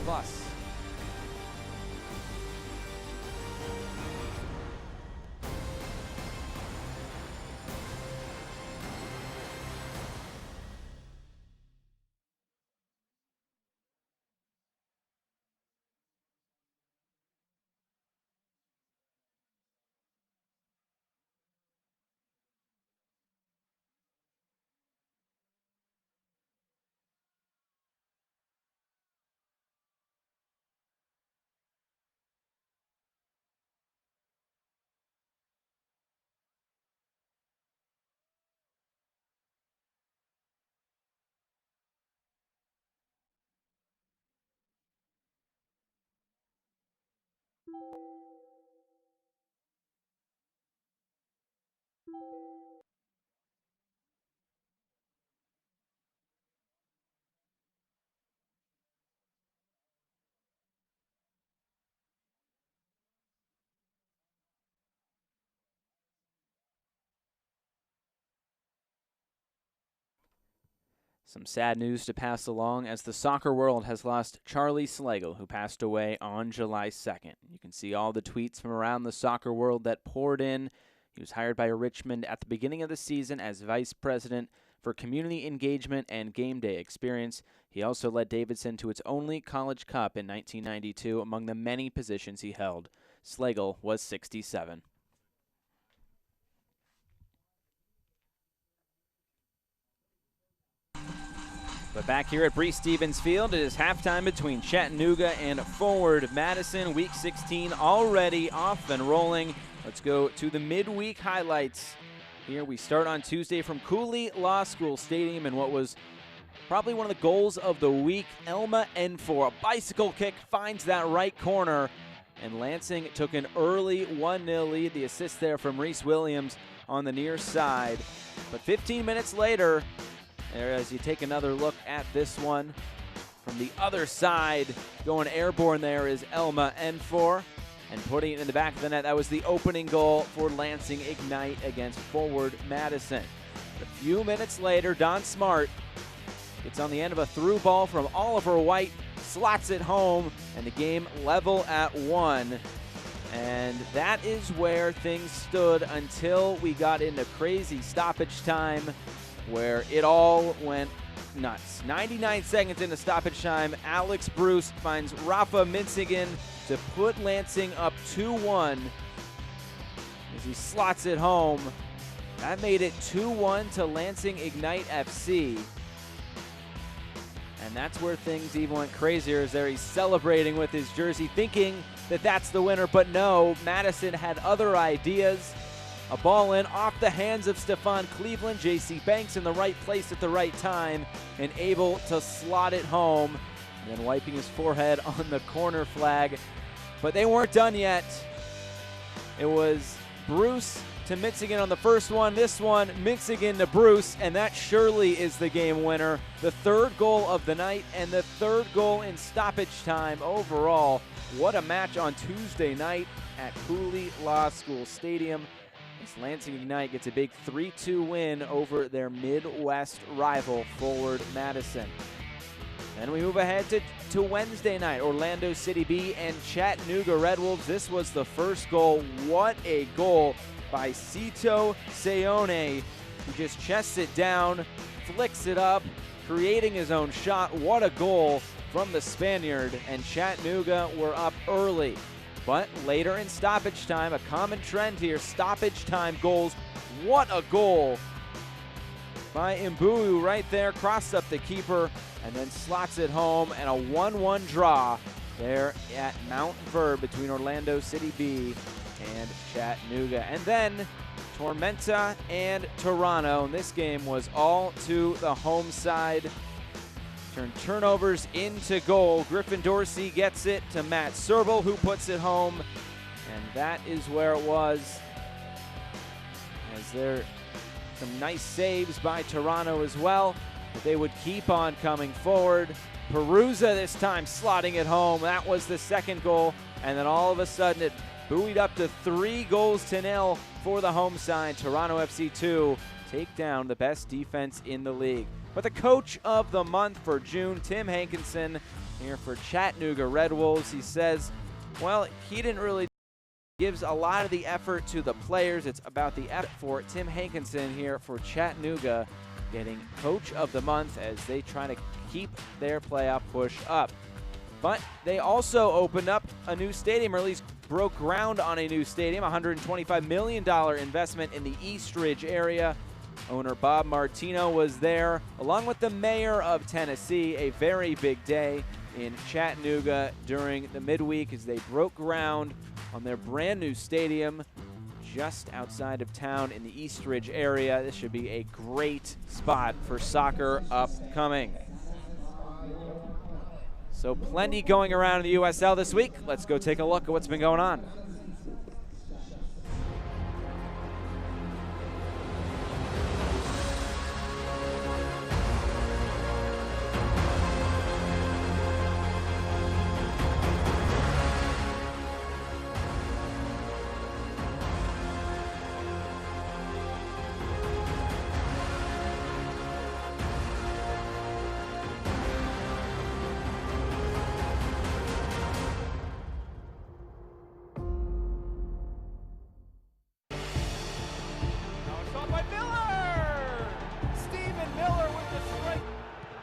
Some sad news to pass along as the soccer world has lost Charlie Slagle, who passed away on July 2nd. You can see all the tweets from around the soccer world that poured in. He was hired by Richmond at the beginning of the season as vice president for community engagement and game day experience. He also led Davidson to its only college cup in 1992 among the many positions he held. Slagle was 67. But back here at Breese Stevens Field, it is halftime between Chattanooga and Forward Madison. Week 16 already off and rolling. Let's go to the midweek highlights. Here we start on Tuesday from Cooley Law School Stadium, and what was probably one of the goals of the week, Elma Enfor. A bicycle kick finds that right corner, and Lansing took an early 1-0 lead. The assist there from Reese Williams on the near side. But 15 minutes later, as you take another look at this one, from the other side, going airborne there is Elma Enfor, and putting it in the back of the net. That was the opening goal for Lansing Ignite against Forward Madison. But a few minutes later, Don Smart gets on the end of a through ball from Oliver White, slots it home, and the game level at 1. And that is where things stood until we got into crazy stoppage time. where it all went nuts. 99 seconds into stoppage time, Alex Bruce finds Rafa Minsigan to put Lansing up 2-1 as he slots it home. That made it 2-1 to Lansing Ignite FC. And that's where things even went crazier, as there he's celebrating with his jersey, thinking that that's the winner. But no, Madison had other ideas. A ball in off the hands of Stefan Cleveland. J.C. Banks in the right place at the right time and able to slot it home. And then wiping his forehead on the corner flag. But they weren't done yet. It was Bruce to Minsigan on the first one. This one, Minsigan to Bruce, and that surely is the game winner. The third goal of the night and the third goal in stoppage time overall. What a match on Tuesday night at Cooley Law School Stadium. As Lansing Ignite gets a big 3-2 win over their Midwest rival, Forward Madison. Then we move ahead to Wednesday night, Orlando City B and Chattanooga Red Wolves. This was the first goal. What a goal by Cito Seone, who just chests it down, flicks it up, creating his own shot. What a goal from the Spaniard, and Chattanooga were up early. But later in stoppage time, a common trend here, stoppage time goals. What a goal by Mbuu right there, crossed up the keeper, and then slots it home, and a 1-1 draw there at Mount Verb between Orlando City B and Chattanooga. And then Tormenta and Toronto, and this game was all to the home side. Turned turnovers into goal. Griffin Dorsey gets it to Matt Serbel, who puts it home, and that is where it was. As there some nice saves by Toronto as well, but they would keep on coming forward. Perusa this time slotting it home. That was the second goal, and then all of a sudden it buoyed up to 3-0 for the home side. Toronto FC 2 take down the best defense in the league. But the coach of the month for June, Tim Hankinson, here for Chattanooga Red Wolves. He says, well, he didn't really gives a lot of the effort to the players. It's about the effort for Tim Hankinson here for Chattanooga, getting coach of the month as they try to keep their playoff push up. But they also opened up a new stadium, or at least broke ground on a new stadium, $125 million investment in the East Ridge area. Owner Bob Martino was there, along with the mayor of Tennessee. A very big day in Chattanooga during the midweek as they broke ground on their brand new stadium just outside of town in the East Ridge area. This should be a great spot for soccer upcoming. So plenty going around in the USL this week. Let's go take a look at what's been going on.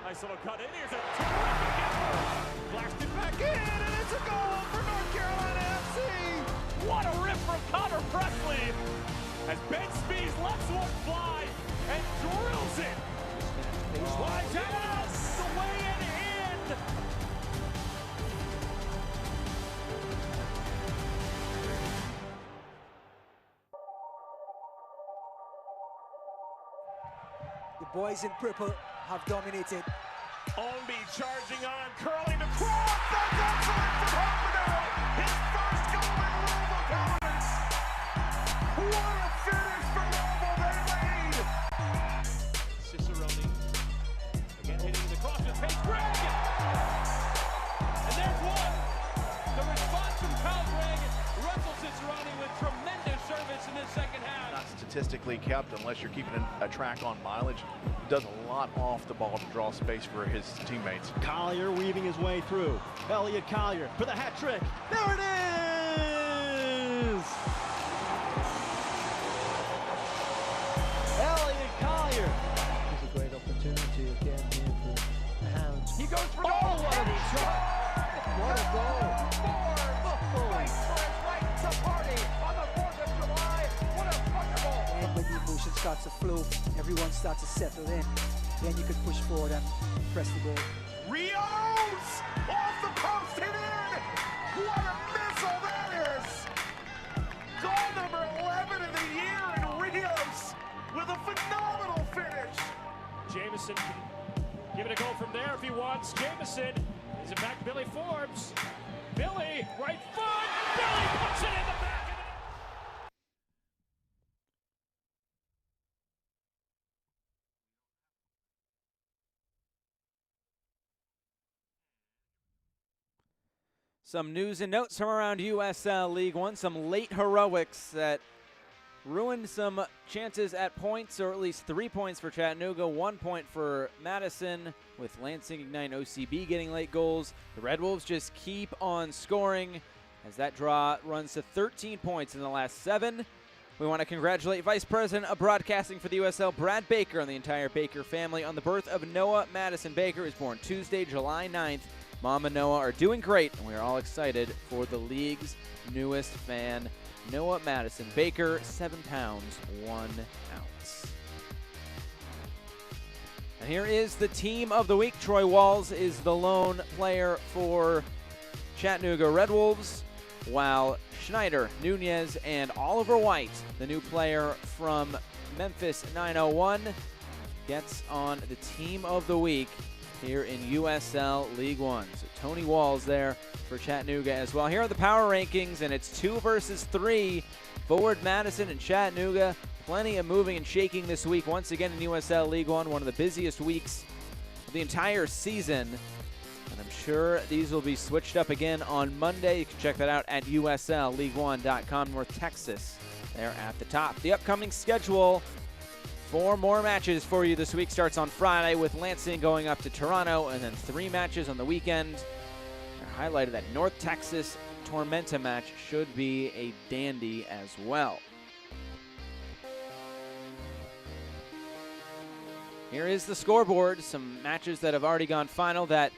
Nice little cut in. Here's a terrific effort. Blasted back in, and it's a goal for North Carolina FC. What a rip from Connor Presley as Ben Spees lets one fly and drills it. Slides out the way and in. The boys in purple have dominated. Ownby charging on, curling the cross. That's excellent for Pompano. His first goal in Louisville colors. What a finish for Louisville. They lead. Cicerone again hitting the cross with Pace Greg. And there's one. The response from Kyle Greg. Russell Cicerone with tremendous service in this second half. Not statistically kept unless you're keeping a track on mileage. Does a lot off the ball to draw space for his teammates. Collier weaving his way through. Elliot Collier for the hat trick. There it is! Elliot Collier opportunity again here for the Hounds. He goes for goal. Oh, what a shot! What a goal! Waits for his right to party on the 4th of July. What a fucking goal. And when the emotion starts to flow, everyone starts to settle in. Then you can push forward and press the goal. Rios off the post and in. What a missile that is. Goal number 11 of the year in Rios with a phenomenal finish. Jamison can give it a go from there if he wants. Jamison is it back to Billy Forbes. Billy, right foot. Billy puts it in the back of the net. Some news and notes from around USL League One. Some late heroics that ruined some chances at points, or at least 3 points for Chattanooga, 1 point for Madison, with Lansing Ignite and OCB getting late goals. The Red Wolves just keep on scoring as that draw runs to 13 points in the last 7. We want to congratulate Vice President of Broadcasting for the USL, Brad Baker, and the entire Baker family on the birth of Noah Madison Baker, who was born Tuesday, July 9th. Mom and Noah are doing great, and we are all excited for the league's newest fan, Noah Madison Baker, 7 pounds, 1 ounce. And here is the team of the week. Troy Walls is the lone player for Chattanooga Red Wolves, while Schneider, Nunez, and Oliver White, the new player from Memphis 901, gets on the team of the week here in USL League One. So Tony Walls there for Chattanooga as well. Here are the power rankings, and it's 2 versus 3. Forward Madison and Chattanooga. Plenty of moving and shaking this week. Once again in USL League One, one of the busiest weeks of the entire season. And I'm sure these will be switched up again on Monday. You can check that out at USLLeague1.com. North Texas there at the top. The upcoming schedule: 4 more matches for you this week. Starts on Friday with Lansing going up to Toronto, and then 3 matches on the weekend. I highlighted that North Texas Tormenta match should be a dandy as well. Here is the scoreboard. Some matches that have already gone final. That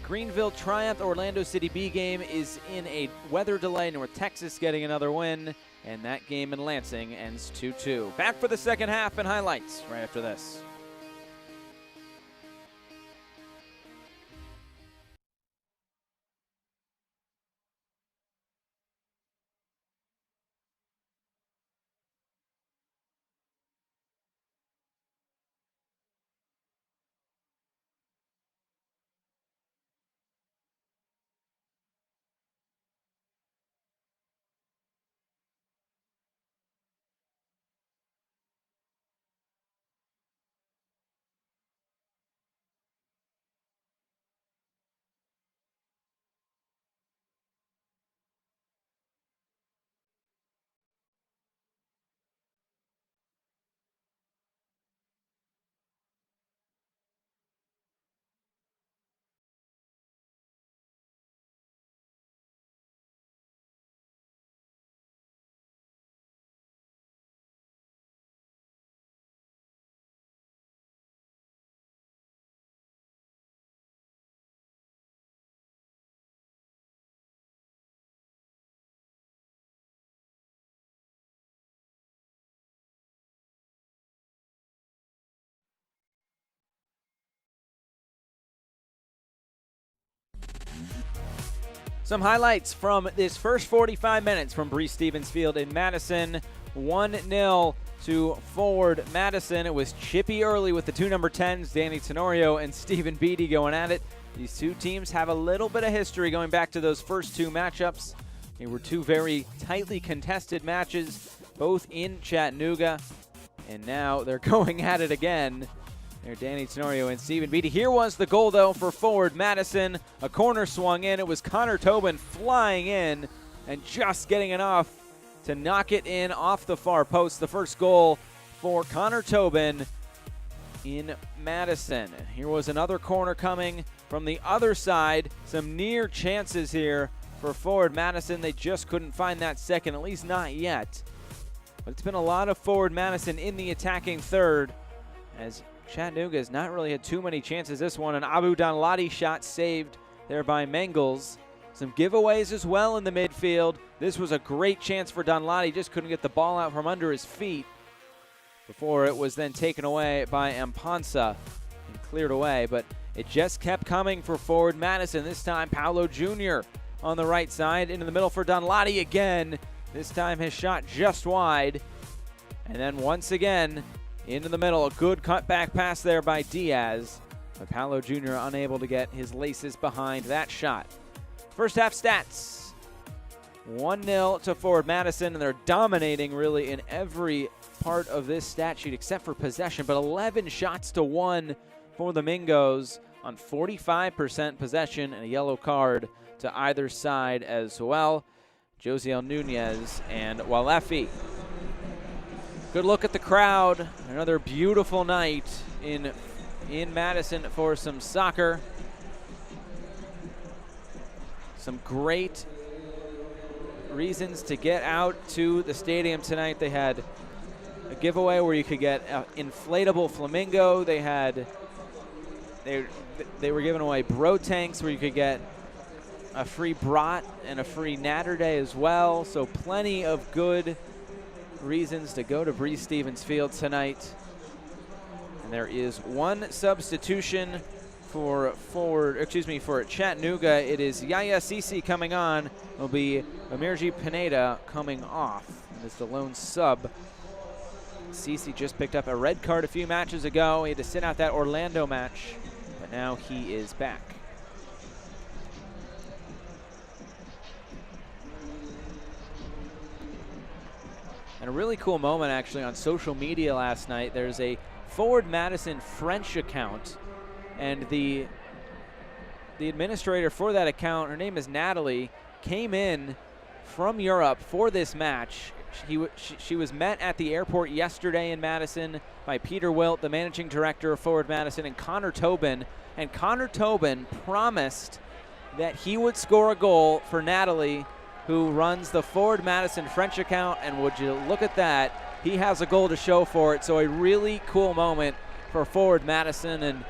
Greenville Triumph Orlando City B game is in a weather delay. North Texas getting another win. And that game in Lansing ends 2-2. Back for the second half and highlights right after this. Some highlights from this first 45 minutes from Breese Stevens Field in Madison. 1-0 to forward Madison. It was chippy early with the 2 number 10s, Danny Tenorio and Stephen Beatty, going at it. These two teams have a little bit of history going back to those first 2 matchups. They were 2 very tightly contested matches, both in Chattanooga. And now they're going at it again. There, Danny Tenorio and Stephen Beatty. Here was the goal, though, for forward Madison. A corner swung in. It was Connor Tobin flying in and just getting enough to knock it in off the far post. The first goal for Connor Tobin in Madison. Here was another corner coming from the other side. Some near chances here for forward Madison. They just couldn't find that second, at least not yet. But it's been a lot of forward Madison in the attacking third, as Chattanooga has not really had too many chances this one. An Abu Danladi shot saved there by Mengels. Some giveaways as well in the midfield. This was a great chance for Danladi, just couldn't get the ball out from under his feet before it was then taken away by Ampansa and cleared away. But it just kept coming for forward Madison. This time Paolo Jr. on the right side, into the middle for Danladi again. This time his shot just wide. And then once again, into the middle, a good cutback pass there by Diaz. But Paolo Jr. unable to get his laces behind that shot. First half stats. 1-0 to forward Madison, and they're dominating really in every part of this stat sheet except for possession, but 11 shots to 1 for the Mingos on 45% possession, and a yellow card to either side as well. Josiel Nunez and Walefi. Good look at the crowd. Another beautiful night in Madison for some soccer. Some great reasons to get out to the stadium tonight. They had a giveaway where you could get an inflatable flamingo. They were giving away bro tanks where you could get a free brat and a free natter day as well. So plenty of good reasons to go to Breese Stevens Field tonight. And there is one substitution for Chattanooga. It is Yaya Sisi coming on. Will be Amirji Pineda coming off. And it's the lone sub. Sisi just picked up a red card a few matches ago. He had to sit out that Orlando match, but now he is back. And a really cool moment actually on social media last night. There's a Forward Madison French account, and the administrator for that account, her name is Natalie, came in from Europe for this match. She was met at the airport yesterday in Madison by Peter Wilt, the managing director of Forward Madison, and Connor Tobin. And Connor Tobin promised that he would score a goal for Natalie, who runs the Forward Madison French account, and would you look at that, he has a goal to show for it. So a really cool moment for Forward Madison and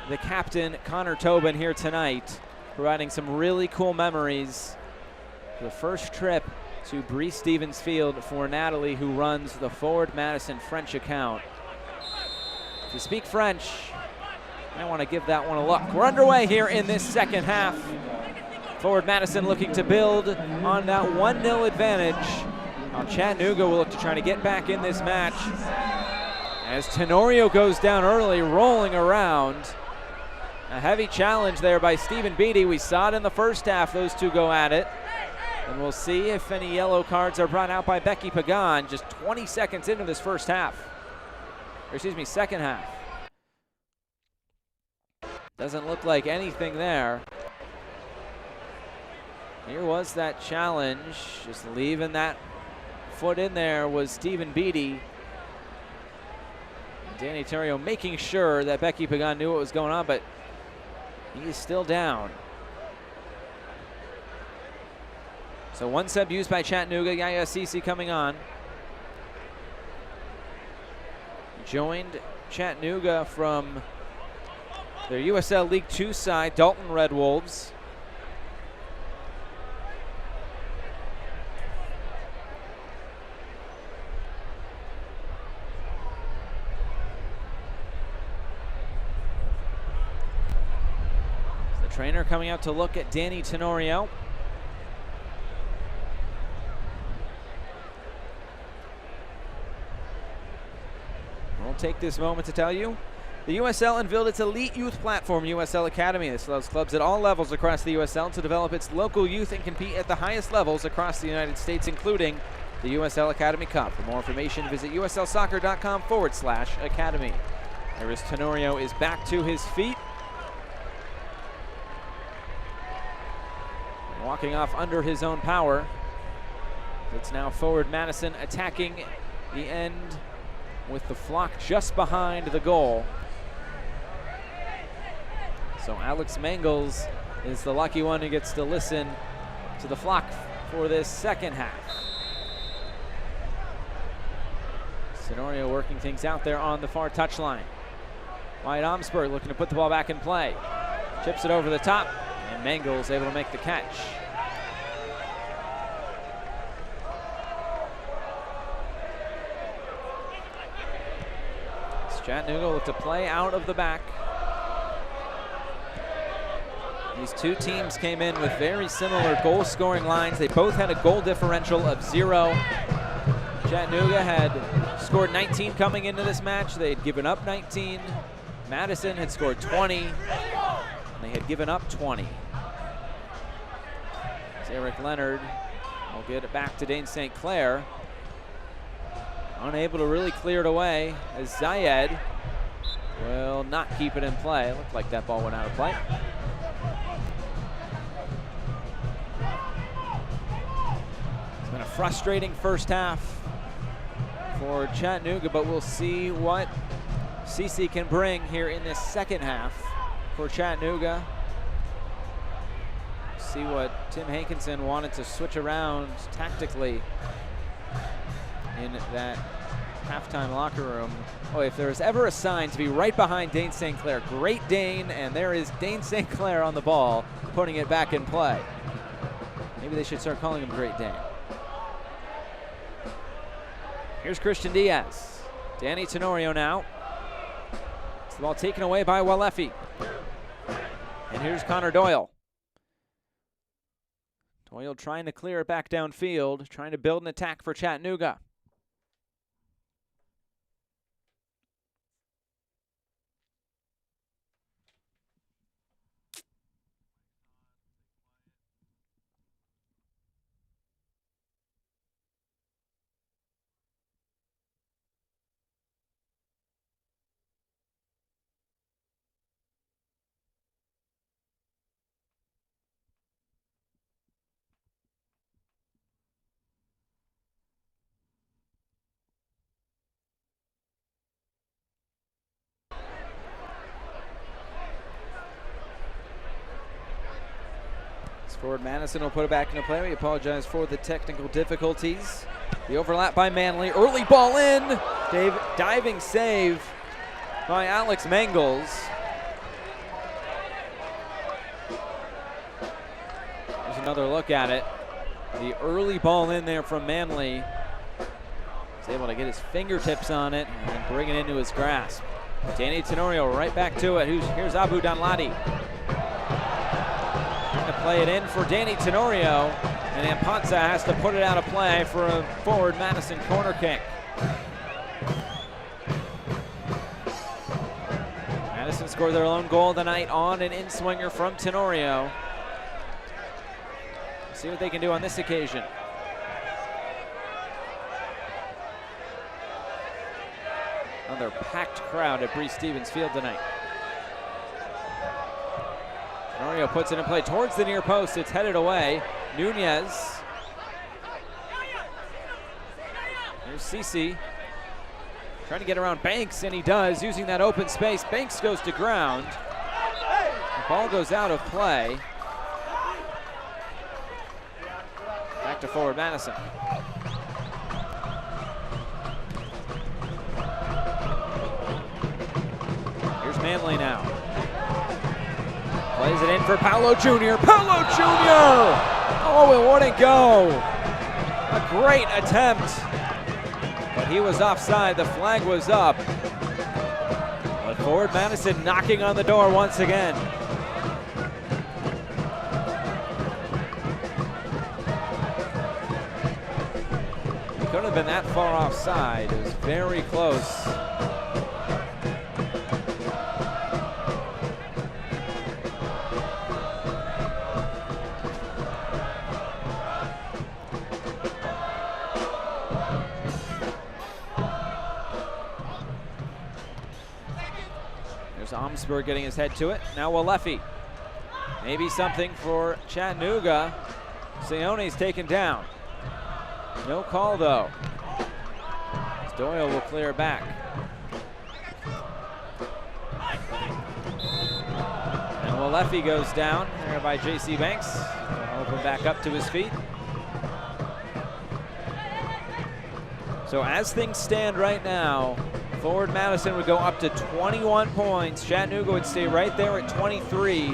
the captain, Connor Tobin, here tonight, providing some really cool memories for the first trip to Breese Stevens Field for Natalie, who runs the Forward Madison French account. If you speak French, I want to give that one a look. We're underway here in this second half. Forward Madison looking to build on that 1-0 advantage. Now Chattanooga will look to try to get back in this match as Tenorio goes down early, rolling around. A heavy challenge there by Stephen Beatty. We saw it in the first half, those two go at it. And we'll see if any yellow cards are brought out by Becky Pagan just 20 seconds into this first half. Or excuse me, second half. Doesn't look like anything there. Here was that challenge, just leaving that foot in there was Stephen Beatty. Danny Terrio making sure that Becky Pagan knew what was going on, but he is still down. So one sub used by Chattanooga, Yaya Sisi coming on. Joined Chattanooga from their USL League 2 side, Dalton Red Wolves. Trainer coming out to look at Danny Tenorio. We'll take this moment to tell you the USL unveiled its elite youth platform, USL Academy. This allows clubs at all levels across the USL to develop its local youth and compete at the highest levels across the United States, including the USL Academy Cup. For more information, visit uslsoccer.com/academy. There is Tenorio is back to his feet. Walking off under his own power. It's now Forward Madison attacking the end with the flock just behind the goal. So Alex Mengels is the lucky one who gets to listen to the flock for this second half. Tenorio working things out there on the far touchline. Wyatt Omsberg looking to put the ball back in play. Chips it over the top, and Mangle's able to make the catch. Chattanooga look to play out of the back. These two teams came in with very similar goal scoring lines. They both had a goal differential of 0. Chattanooga had scored 19 coming into this match. They had given up 19. Madison had scored 20. And they had given up 20. As Eric Leonard will get it back to Dane St. Clair. Unable to really clear it away as Zayed will not keep it in play. It looked like that ball went out of play. It's been a frustrating first half for Chattanooga, but we'll see what CC can bring here in this second half for Chattanooga. See what Tim Hankinson wanted to switch around tactically in that halftime locker room. Oh, if there was ever a sign to be right behind Dane St. Clair, Great Dane, and there is Dane St. Clair on the ball, putting it back in play. Maybe they should start calling him Great Dane. Here's Christian Diaz. Danny Tenorio now. It's the ball taken away by Walefi. And here's Connor Doyle. Doyle trying to clear it back downfield, trying to build an attack for Chattanooga. Forward Madison will put it back into play. We apologize for the technical difficulties. The overlap by Manley. Early ball in. Diving save by Alex Mangles. There's another look at it. The early ball in there from Manley. He's able to get his fingertips on it and bring it into his grasp. Danny Tenorio right back to it. Here's Abu Danladi. To play it in for Danny Tenorio, and Ampanza has to put it out of play for a forward Madison corner kick. Madison scored their own goal tonight on an in-swinger from Tenorio. See what they can do on this occasion. Another packed crowd at Breese Stevens Field tonight. Tenorio puts it in play towards the near post. It's headed away. Nunez. Here's Cece. Trying to get around Banks, and he does, using that open space. Banks goes to ground. The ball goes out of play. Back to forward Madison. Here's Manley now. Plays it in for Paolo Jr. Paolo Jr. Oh, it wouldn't go. A great attempt. But he was offside. The flag was up. But forward Madison knocking on the door once again. He couldn't have been that far offside. It was very close. Omsberg getting his head to it. Now Walefi. Maybe something for Chattanooga. Sione's taken down. No call though. Doyle will clear back. And Walefi goes down there by J.C. Banks. Open back up to his feet. So as things stand right now, Forward Madison would go up to 21 points. Chattanooga would stay right there at 23.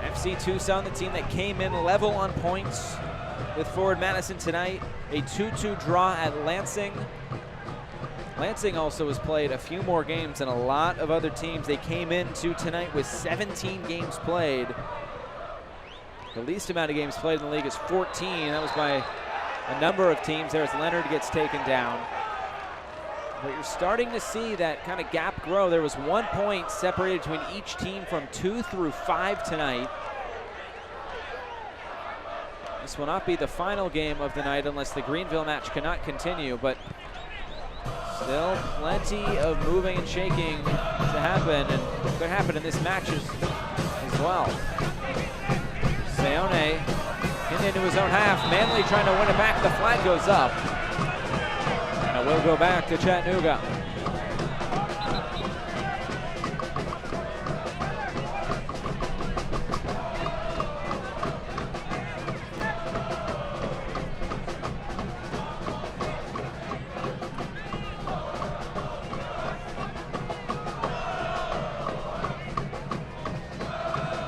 FC Tucson, the team that came in level on points with Forward Madison tonight. A 2-2 draw at Lansing. Lansing also has played a few more games than a lot of other teams. They came into tonight with 17 games played. The least amount of games played in the league is 14. That was by a number of teams there as Leonard gets taken down. But you're starting to see that kind of gap grow. There was 1 point separated between each team from 2 through 5 tonight. This will not be the final game of the night unless the Greenville match cannot continue, but still plenty of moving and shaking to happen, and could happen in this match as well. Seone into his own half. Manley trying to win it back. The flag goes up. And it will go back to Chattanooga.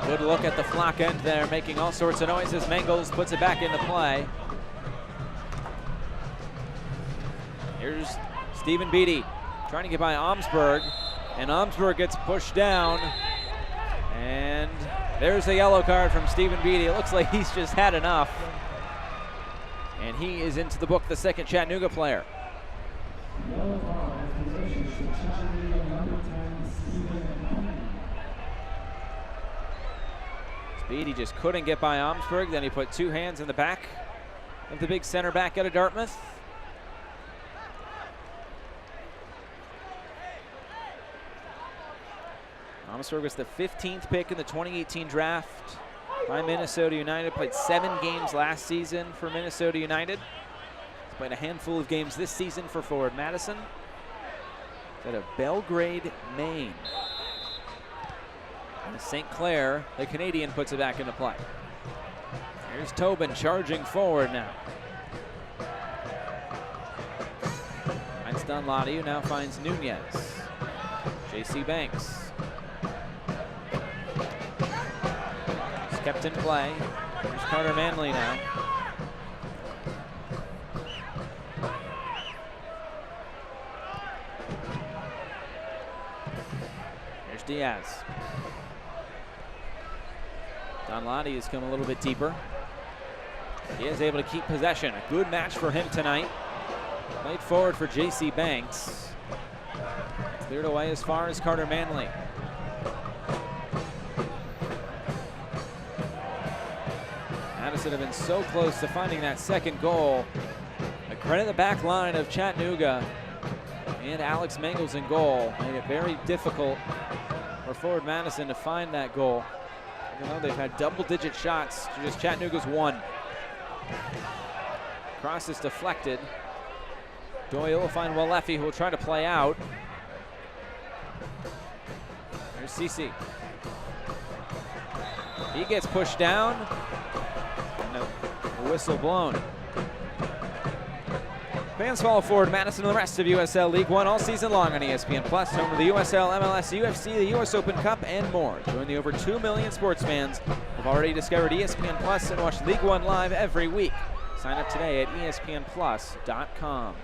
Good look at the flock end there, making all sorts of noises. Mangles puts it back into play. Here's Stephen Beatty trying to get by Omsberg, and Omsberg gets pushed down. And there's a yellow card from Stephen Beatty. It looks like he's just had enough. And he is into the book, the second Chattanooga player. Beatty just couldn't get by Omsberg. Then he put two hands in the back of the big center back out of Dartmouth. Omsberg was the 15th pick in the 2018 draft by Minnesota United. Played 7 games last season for Minnesota United. He's played a handful of games this season for Forward Madison. Out of Belgrade, Maine. St. Clair, the Canadian, puts it back into play. Here's Tobin charging forward now. Finds Dunlody, who now finds Nunez. J.C. Banks. He's kept in play. Here's Carter Manley now. Here's Diaz. Dunlody has come a little bit deeper. He is able to keep possession. A good match for him tonight. Played forward for J.C. Banks. Cleared away as far as Carter Manley. Madison have been so close to finding that second goal. I credit the back line of Chattanooga and Alex Mangles in goal. Made it very difficult for Forward Madison to find that goal. Even though they've had double-digit shots, just Chattanooga's 1. Cross is deflected. Doyle will find Walefi, who will try to play out. Here's Cece. He gets pushed down. And a whistle blown. Fans follow Forward Madison and the rest of USL League One all season long on ESPN+, home of the USL, MLS, UFC, the US Open Cup, and more. Join the over 2 million sports fans who have already discovered ESPN+ and watch League One live every week. Sign up today at ESPNplus.com.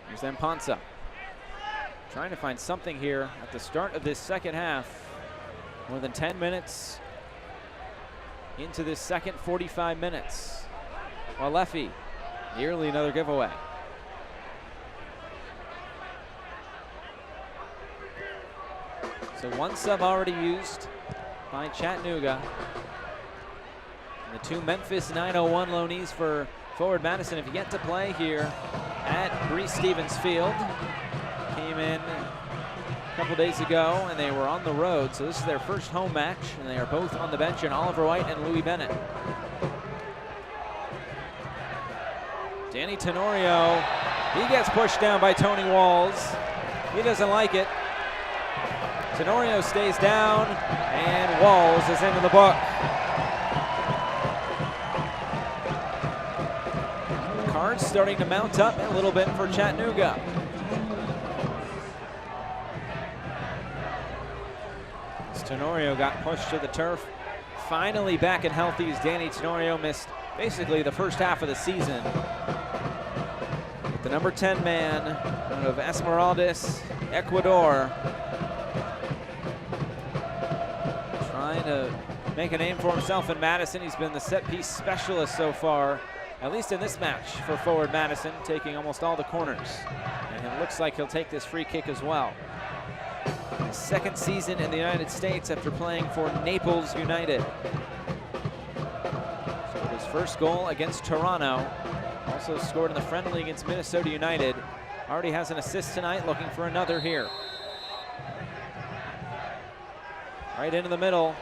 Here's Mponsa. Trying to find something here at the start of this second half. More than 10 minutes into this second 45 minutes. Walefi, nearly another giveaway. So 1 sub already used by Chattanooga. And the 2 Memphis 901 loanees for Forward Madison have yet to play here at Breese Stevens Field. Came in a couple days ago and they were on the road, so this is their first home match, and they are both on the bench in Oliver White and Louis Bennett. Danny Tenorio, he gets pushed down by Tony Walls. He doesn't like it. Tenorio stays down, and Walls is into the book. The cards starting to mount up a little bit for Chattanooga. As Tenorio got pushed to the turf, finally back and healthy as Danny Tenorio missed basically the first half of the season. With the number 10 man out of Esmeraldas, Ecuador, trying to make a name for himself in Madison. He's been the set piece specialist so far, at least in this match for forward Madison, taking almost all the corners. And it looks like he'll take this free kick as well. His second season in the United States after playing for Naples United. Scored his first goal against Toronto. Also scored in the friendly against Minnesota United. Already has an assist tonight, looking for another here. Right into the middle.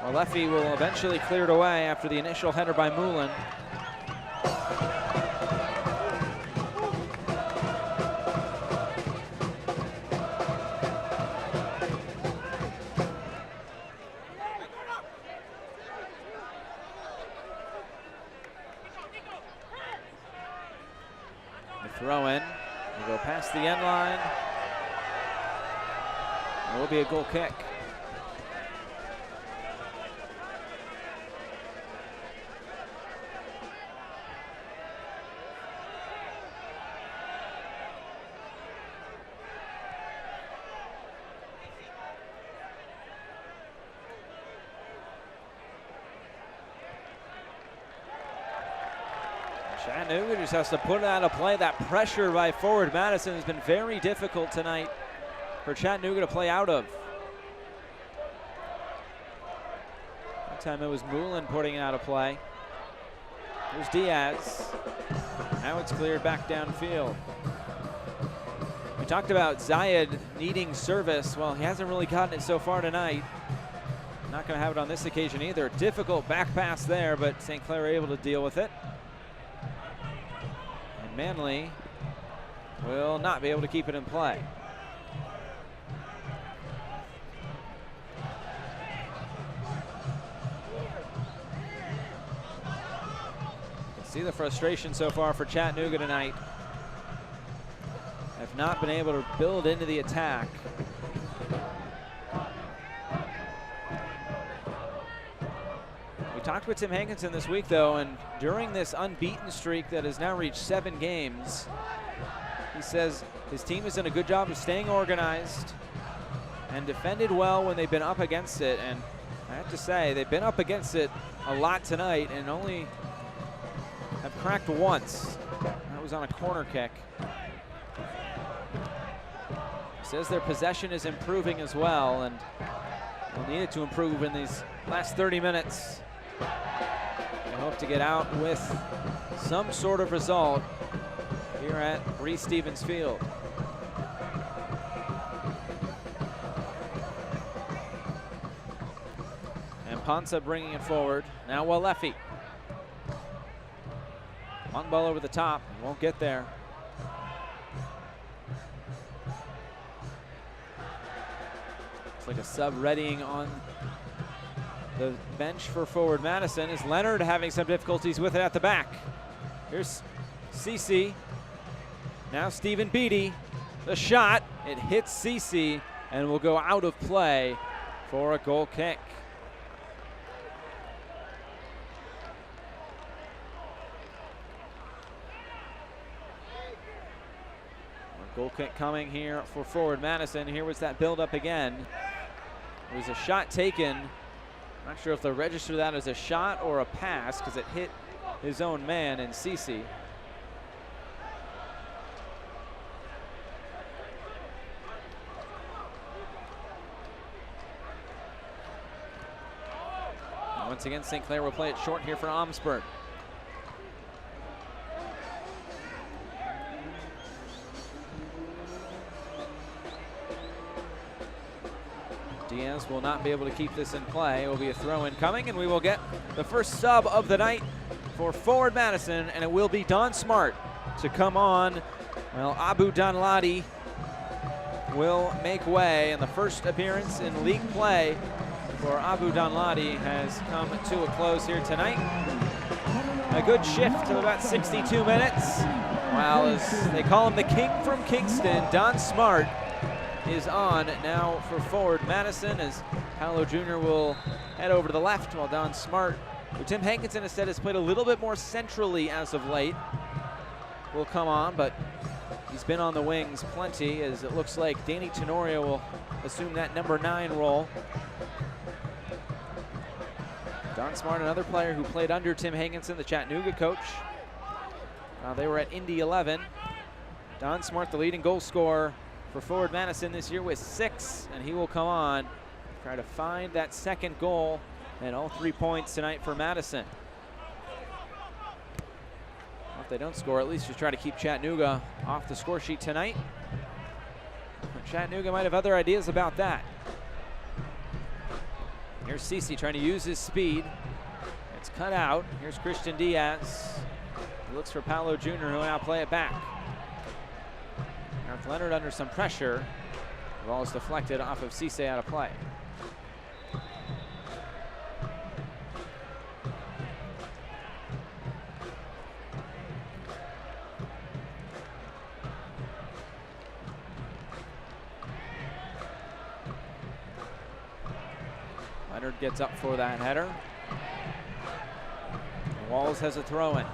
Leffy will eventually clear it away after the initial header by Moulin. The throw in. We'll go past the end line. It will be a goal kick. Chattanooga just has to put it out of play. That pressure by forward Madison has been very difficult tonight for Chattanooga to play out of. That time it was Moulin putting it out of play. Here's Diaz. Now it's cleared back downfield. We talked about Zayed needing service. Well, he hasn't really gotten it so far tonight. Not going to have it on this occasion either. Difficult back pass there, but St. Clair able to deal with it. And Manley will not be able to keep it in play. See the frustration so far for Chattanooga tonight. Have not been able to build into the attack. We talked with Tim Hankinson this week though, and during this unbeaten streak that has now reached 7 games, he says his team has done a good job of staying organized and defended well when they've been up against it. And I have to say, they've been up against it a lot tonight and only have cracked once. That was on a corner kick. Says their possession is improving as well, and they'll need it to improve in these last 30 minutes. They hope to get out with some sort of result here at Breese Stevens Field. And Ponce bringing it forward. Now Leffy. Long ball over the top, won't get there. Looks like a sub readying on the bench for forward Madison. Is Leonard having some difficulties with it at the back? Here's CC. Now Stephen Beatty. The shot, it hits CC and will go out of play for a goal kick. Goal kick coming here for forward Madison. Here was that build up again. It was a shot taken. Not sure if they'll register that as a shot or a pass because it hit his own man in CC. And once again, St. Clair will play it short here for Omsburg. Diaz will not be able to keep this in play. It will be a throw-in coming, and we will get the first sub of the night for Forward Madison, and it will be Don Smart to come on. Well, Abu Danladi will make way, and the first appearance in league play for Abu Danladi has come to a close here tonight. A good shift of about 62 minutes. While, as they call him, the king from Kingston, Don Smart is on now for Forward Madison, as Paolo Jr. will head over to the left, while Don Smart, who Tim Hankinson instead has played a little bit more centrally as of late, will come on, but he's been on the wings plenty, as it looks like Danny Tenorio will assume that number 9 role. Don Smart, another player who played under Tim Hankinson, the Chattanooga coach. They were at Indy 11. Don Smart, the leading goal scorer for Forward Madison this year with 6, and he will come on, try to find that second goal and all 3 points tonight for Madison. Well, if they don't score, at least just try to keep Chattanooga off the score sheet tonight. But Chattanooga might have other ideas about that. Here's Cece trying to use his speed. It's cut out. Here's Christian Diaz. He looks for Paolo Jr., who will now play it back. Gareth Leonard under some pressure. The ball is deflected off of Cisse out of play. Leonard gets up for that header. Walls has a throw-in.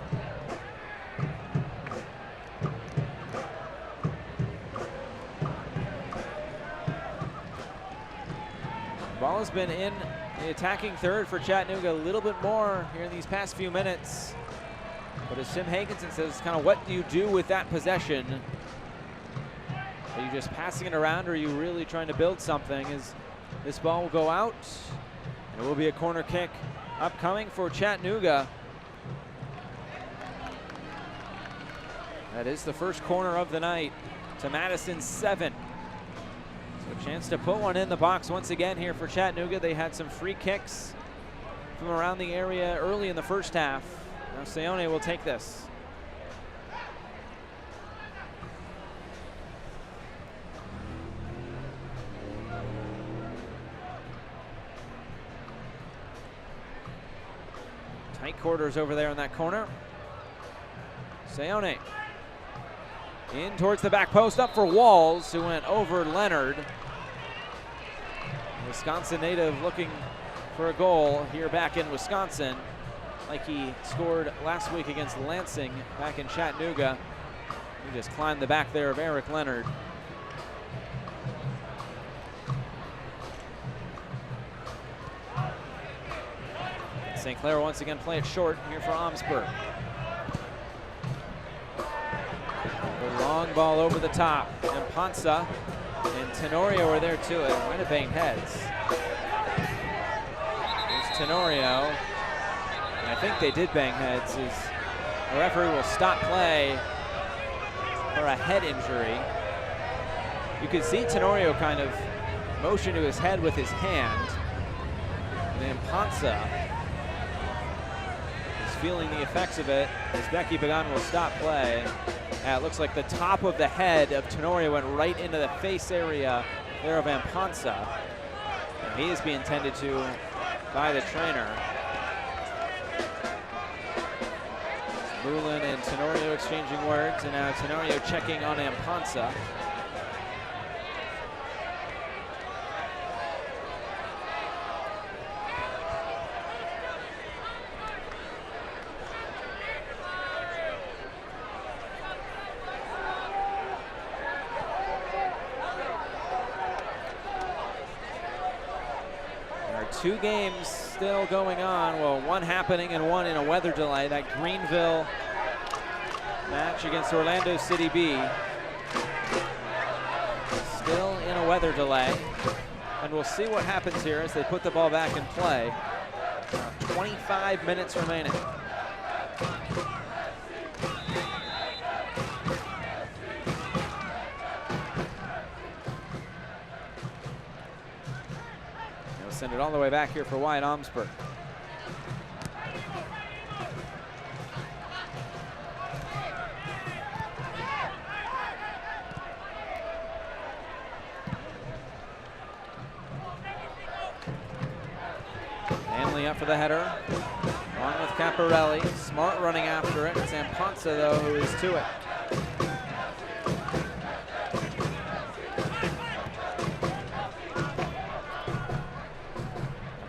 Ball has been in the attacking third for Chattanooga a little bit more here in these past few minutes. But as Tim Hankinson says, kind of what do you do with that possession? Are you just passing it around, or are you really trying to build something? As this ball will go out, and it will be a corner kick upcoming for Chattanooga. That is the first corner of the night to Madison's 7. So a chance to put one in the box once again here for Chattanooga. They had some free kicks from around the area early in the first half. Now Seone will take this. Tight quarters over there in that corner. Seone in towards the back post, up for Walls, who went over Leonard. Wisconsin native looking for a goal here back in Wisconsin, like he scored last week against Lansing back in Chattanooga. He just climbed the back there of Eric Leonard. St. Clair once again play it short here for Omsberg. The long ball over the top, and Ponsa and Tenorio are there too. It might have banged heads. Here's Tenorio, and I think they did bang heads. The referee will stop play for a head injury. You can see Tenorio kind of motion to his head with his hand, and then Ponsa is feeling the effects of it as Becky Pagan will stop play. It looks like the top of the head of Tenorio went right into the face area there of Amponsa. And he is being tended to by the trainer. Moulin and Tenorio exchanging words, and now Tenorio checking on Amponsa. Two games still going on, well, one happening and one in a weather delay. That Greenville match against Orlando City B still in a weather delay, and we'll see what happens here as they put the ball back in play. 25 minutes remaining. Send it all the way back here for Wyatt Omsberg. up for the header. Along with Caparelli. Smart running after it. It's Amponsa, though, who is to it.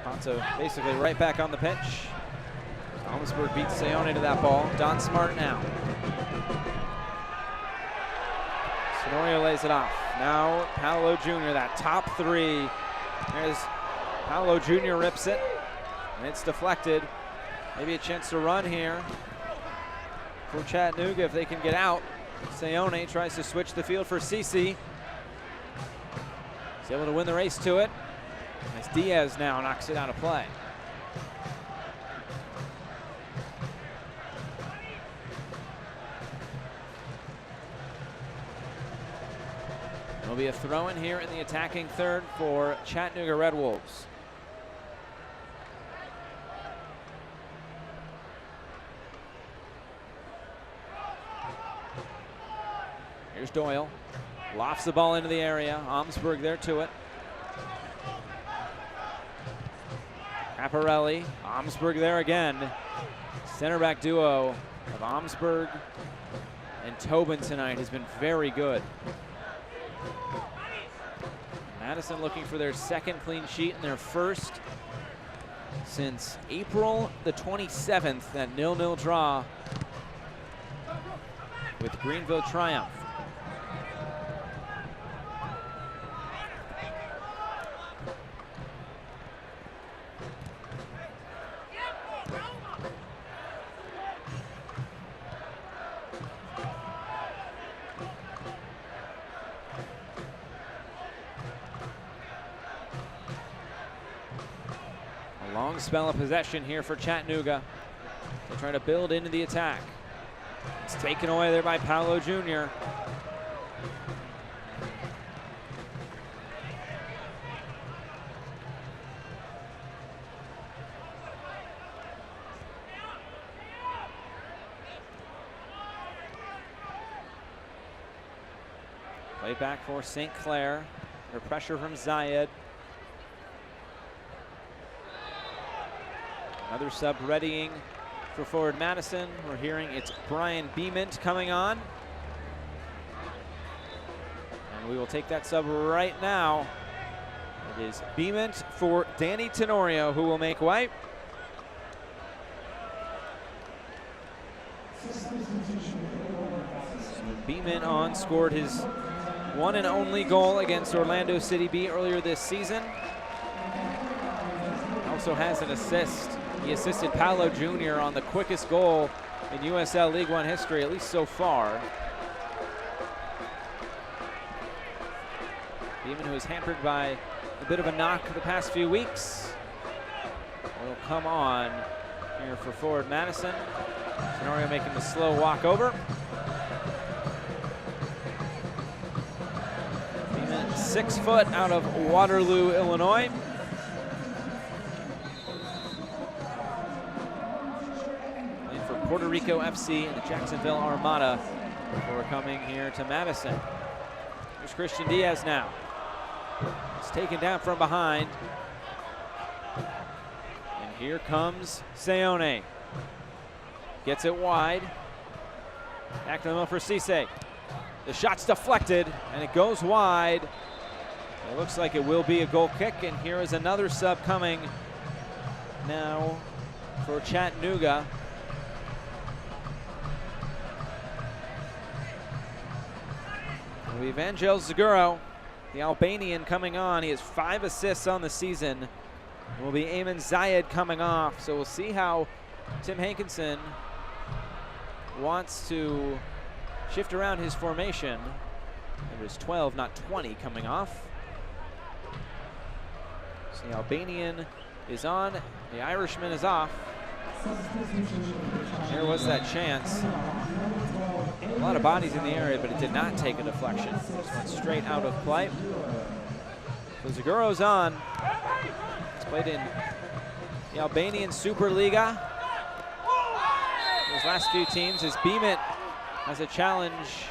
Amponsa basically right back on the pitch. Almsberg beats Seone to that ball. Don Smart now. Sonorio lays it off. Now Paolo Jr., that top three. There's Paolo Jr. rips it, and it's deflected. Maybe a chance to run here for Chattanooga if they can get out. Seone tries to switch the field for Cece. He's able to win the race to it. As Diaz now knocks it out of play. There'll be a throw in here in the attacking third for Chattanooga Red Wolves. Here's Doyle. Lofts the ball into the area. Almsberg there to it. Caparelli. Almsberg there again. Center back duo of Almsberg and Tobin tonight has been very good. Madison looking for their second clean sheet and their first since April the 27th, that 0-0 draw with Greenville Triumph. Long spell of possession here for Chattanooga. They're trying to build into the attack. It's taken away there by Paolo Jr. Play back for St. Clair. Under pressure from Zayed. Another sub readying for forward Madison. We're hearing it's Brian Beament coming on. And we will take that sub right now. It is Beament for Danny Tenorio, who will make way. So Beament on, scored his one and only goal against Orlando City B earlier this season. Also has an assist. He assisted Paolo Jr. on the quickest goal in USL League One history, at least so far. Beeman, who is hampered by a bit of a knock the past few weeks, will come on here for forward Madison. Tenorio making the slow walk over. Beeman, 6 foot out of Waterloo, Illinois. Puerto Rico FC and the Jacksonville Armada before coming here to Madison. Here's Christian Diaz now. It's taken down from behind. And here comes Seone. Gets it wide. Back to the middle for Cisse. The shot's deflected and it goes wide. It looks like it will be a goal kick, and here is another sub coming now for Chattanooga. We have Angel Zaguro, the Albanian, coming on. He has 5 assists on the season. It will be Eamon Zayed coming off. So we'll see how Tim Hankinson wants to shift around his formation. It is 12, not 20, coming off. So the Albanian is on, the Irishman is off. There was that chance. A lot of bodies in the area, but it did not take a deflection. Just went straight out of play. So Zaguro's on. He's played in the Albanian Superliga. Those last few teams, as Beament has a challenge.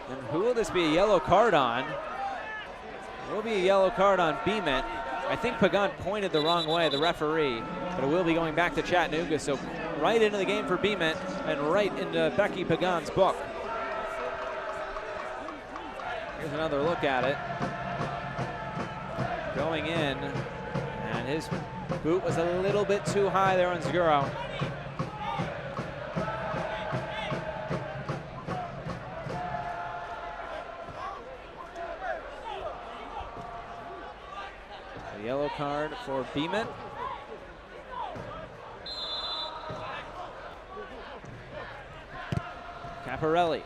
And who will this be a yellow card on? It will be a yellow card on Beament. I think Pagan pointed the wrong way, the referee, but it will be going back to Chattanooga. So right into the game for Beeman and right into Becky Pagan's book. Here's another look at it. Going in, and his boot was a little bit too high there on Zaguro. A yellow card for Beeman. Caparelli.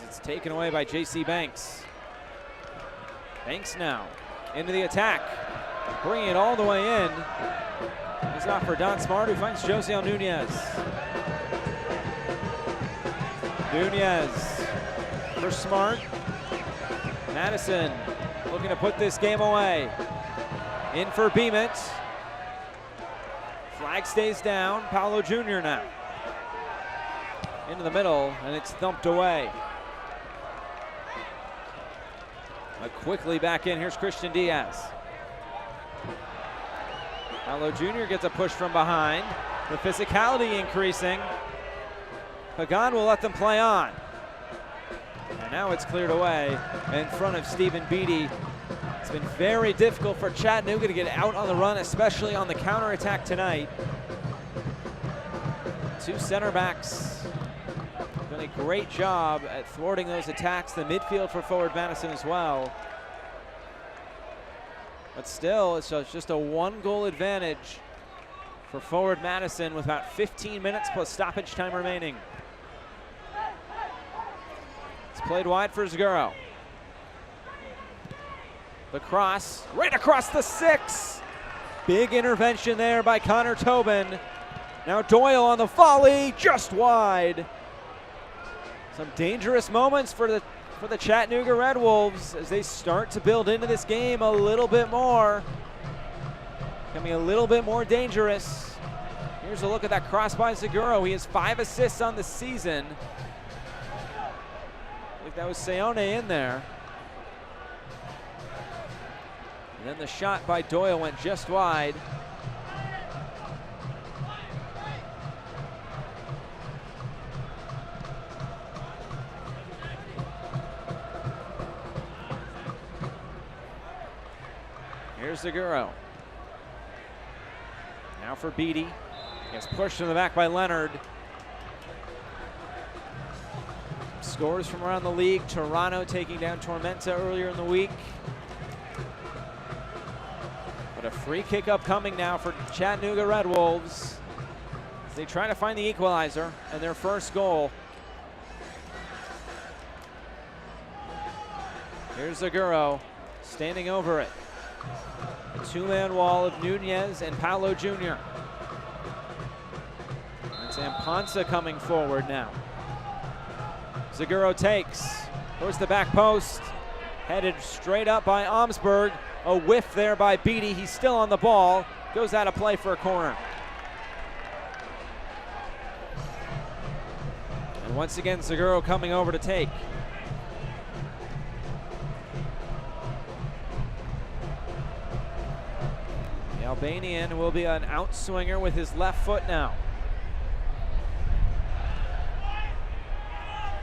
It's taken away by J.C. Banks. Banks now into the attack, bringing it all the way in. It's off for Don Smart, who finds Josiel Nunez. Nunez for Smart. Madison looking to put this game away. In for Beeman. Flag stays down. Paolo Jr. now. Into the middle, and it's thumped away. Quickly back in, here's Christian Diaz. Paolo Jr. gets a push from behind. The physicality increasing. Pagan will let them play on. And now it's cleared away in front of Stephen Beatty. It's been very difficult for Chattanooga to get out on the run, especially on the counterattack tonight. Two center backs done a great job at thwarting those attacks. The midfield for forward Madison as well. But still, it's just a 1-goal advantage for forward Madison with about 15 minutes plus stoppage time remaining. It's played wide for Zaguro. The cross, right across the 6. Big intervention there by Connor Tobin. Now Doyle on the volley, just wide. Some dangerous moments for the Chattanooga Red Wolves as they start to build into this game a little bit more. Becoming a little bit more dangerous. Here's a look at that cross by Zaguro. He has 5 assists on the season. I think that was Seone in there. And then the shot by Doyle went just wide. Here's Zaguro. Now for Beatty. Gets pushed in the back by Leonard. Scores from around the league. Toronto taking down Tormenta earlier in the week. But a free kick upcoming now for Chattanooga Red Wolves as they try to find the equalizer and their first goal. Here's Zaguro standing over it. A 2-man wall of Nunez and Paolo Jr. It's Amponsa coming forward now. Zaguro takes towards the back post. Headed straight up by Omsberg. A whiff there by Beatty. He's still on the ball. Goes out of play for a corner. And once again, Zaguro coming over to take. The Albanian will be an outswinger with his left foot now.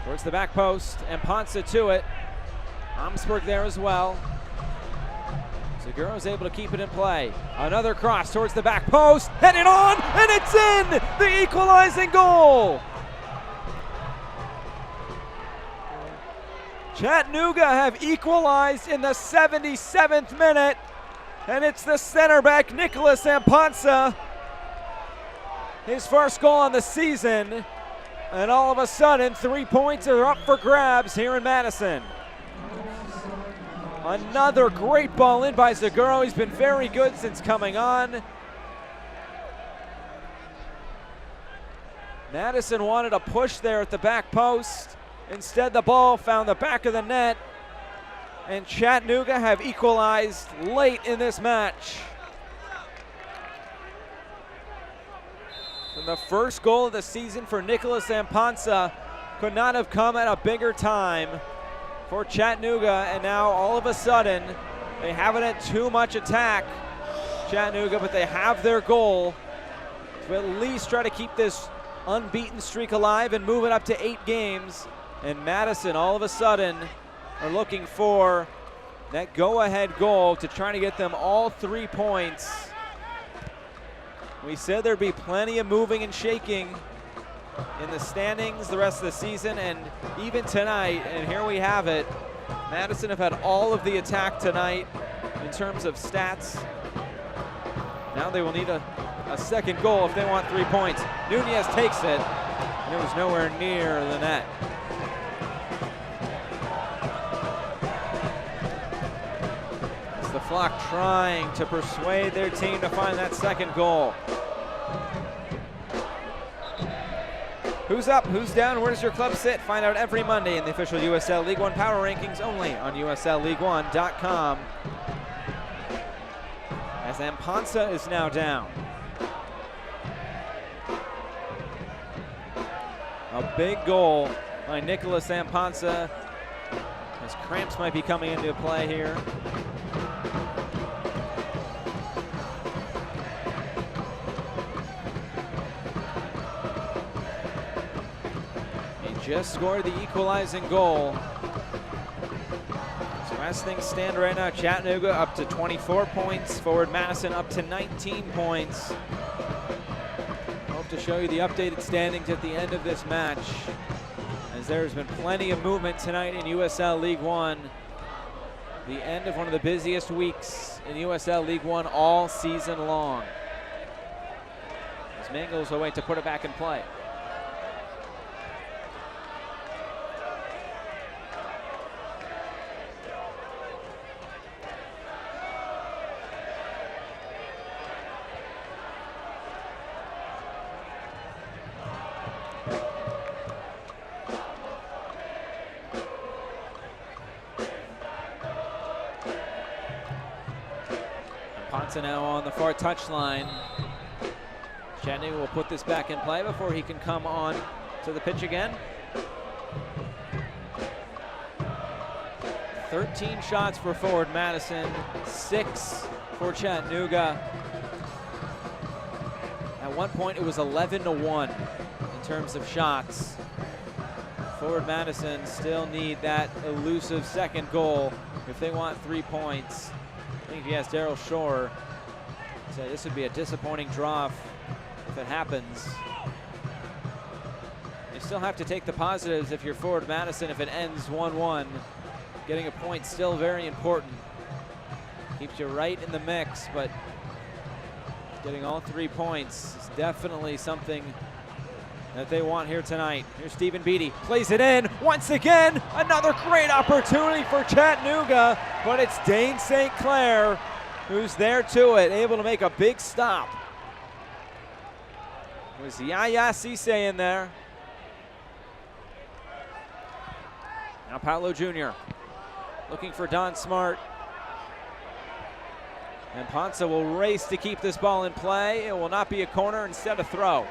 Towards the back post, and Ponsa to it. Omsberg there as well. Zaguro's able to keep it in play. Another cross towards the back post, headed on, and it's in! The equalizing goal! Chattanooga have equalized in the 77th minute, and it's the center back, Nicholas Amponsa. His first goal on the season, and all of a sudden, 3 points are up for grabs here in Madison. Another great ball in by Zaguro. He's been very good since coming on. Madison wanted a push there at the back post. Instead, the ball found the back of the net. And Chattanooga have equalized late in this match. And the first goal of the season for Nicholas Amponsa could not have come at a bigger time for Chattanooga, and now all of a sudden They haven't had too much attack, Chattanooga, but they have their goal to at least try to keep this unbeaten streak alive and move it up to 8 games. And Madison all of a sudden are looking for that go-ahead goal to try to get them all 3 points. We said there'd be plenty of moving and shaking in the standings the rest of the season and even tonight, and here we have it. Madison have had all of the attack tonight in terms of stats. Now they will need a second goal if they want 3 points. Nunez takes it, and it was nowhere near the net. It's the Flock trying to persuade their team to find that second goal. Who's up? Who's down? Where does your club sit? Find out every Monday in the official USL League One Power Rankings only on USLLeague1.com. As Amponsa is now down. A big goal by Nicholas Amponsa. His cramps might be coming into play here. Just scored the equalizing goal. So as things stand right now, Chattanooga up to 24 points, Forward Madison up to 19 points. Hope to show you the updated standings at the end of this match, as there's been plenty of movement tonight in USL League One. The end of one of the busiest weeks in USL League One all season long. As Mangles will wait to put it back in play. Now on the far touchline. Chattanooga will put this back in play before he can come on to the pitch again. 13 shots for Forward Madison, 6 for Chattanooga. At one point it was 11-1 in terms of shots. Forward Madison still need that elusive second goal if they want 3 points. I think if you ask Daryl Shore, so this would be a disappointing draw if it happens. You still have to take the positives if you're Forward Madison. If it ends 1-1, getting a point still very important. Keeps you right in the mix, but getting all 3 points is definitely something that they want here tonight. Here's Stephen Beatty, plays it in once again. Another great opportunity for Chattanooga, but it's Dane St. Clair who's there to it, able to make a big stop. It was Yaya Cisse in there. Now Paolo Jr. looking for Don Smart. And Ponsa will race to keep this ball in play. It will not be a corner, instead a throw.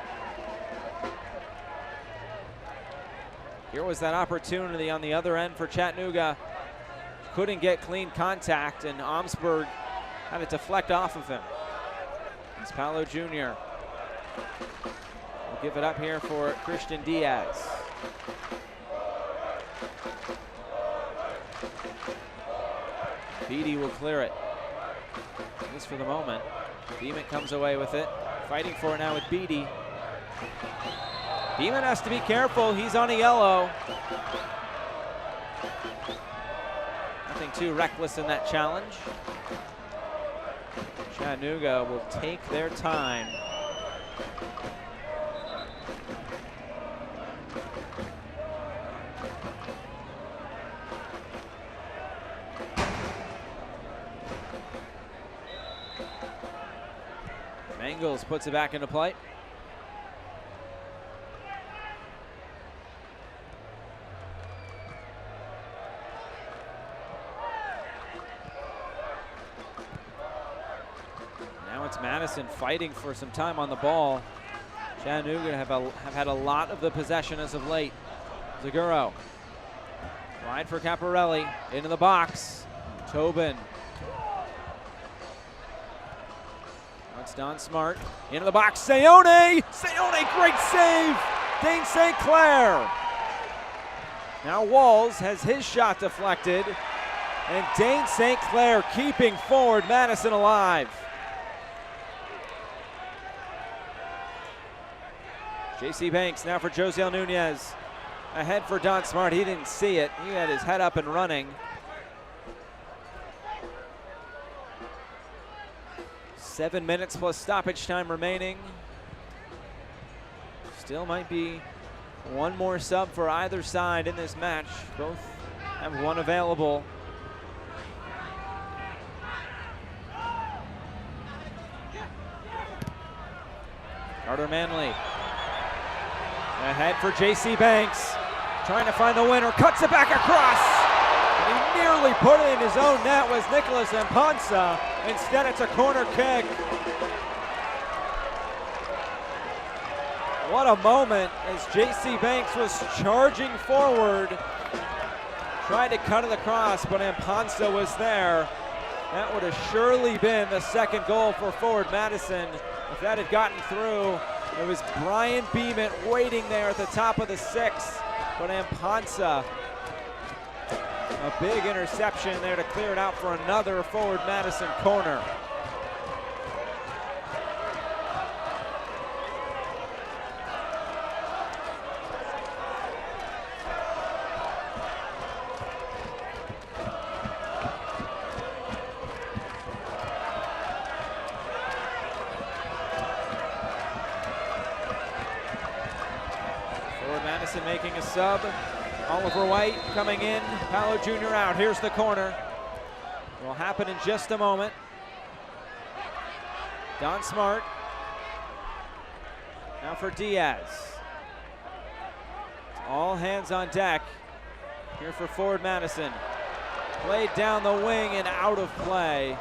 Here was that opportunity on the other end for Chattanooga. Couldn't get clean contact, and Omsberg had to deflect off of him. It's Paolo Jr. We'll give it up here for Christian Diaz. Beatty will clear it. At least for the moment. Beeman comes away with it. Fighting for it now with Beatty. Beeman has to be careful. He's on a yellow. Nothing too reckless in that challenge. Chattanooga will take their time. Mangles puts it back into play. Now it's Madison fighting for some time on the ball. Chattanooga have had a lot of the possession as of late. Zaguro wide for Caparelli, into the box. Tobin It's Don Smart into the box. Seone, great save. Dane St. Clair. Now Walls has his shot deflected, and Dane St. Clair keeping Forward Madison alive. J.C. Banks now for Josiel Nunez. Ahead for Don Smart. He didn't see it. He had his head up and running. 7 minutes plus stoppage time remaining. Still might be one more sub for either side in this match. Both have one available. Carter Manley ahead for J.C. Banks, trying to find the winner, cuts it back across, and he nearly put it in his own net was Nicholas Mpansa. Instead it's a corner kick. What a moment as J.C. Banks was charging forward, tried to cut it across, but Mpansa was there. That would have surely been the second goal for Forward Madison if that had gotten through. It was Brian Beeman waiting there at the top of the six, but Mpansa, a big interception there to clear it out for another Forward Madison corner. Madison making a sub. Oliver White coming in. Paolo Jr. out. Here's the corner. It will happen in just a moment. Don Smart. Now for Diaz. All hands on deck here for Forward Madison. Played down the wing and out of play.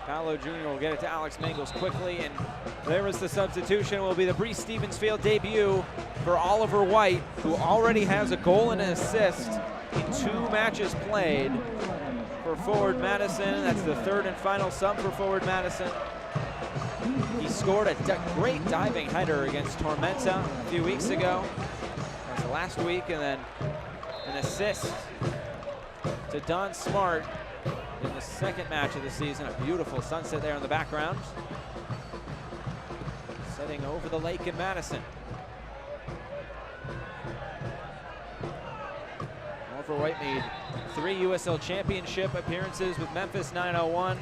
Paolo Jr. will get it to Alex Mangles quickly, and there is the substitution. It will be the Breese Stevens Field debut for Oliver White, who already has a goal and an assist in 2 matches played for Forward Madison. That's the third and final sub for Forward Madison. He scored a great diving header against Tormenta a few weeks ago. That was last week, and then an assist to Don Smart in the second match of the season. A beautiful sunset there in the background, setting over the lake in Madison. Oliver White made 3 USL Championship appearances with Memphis 901.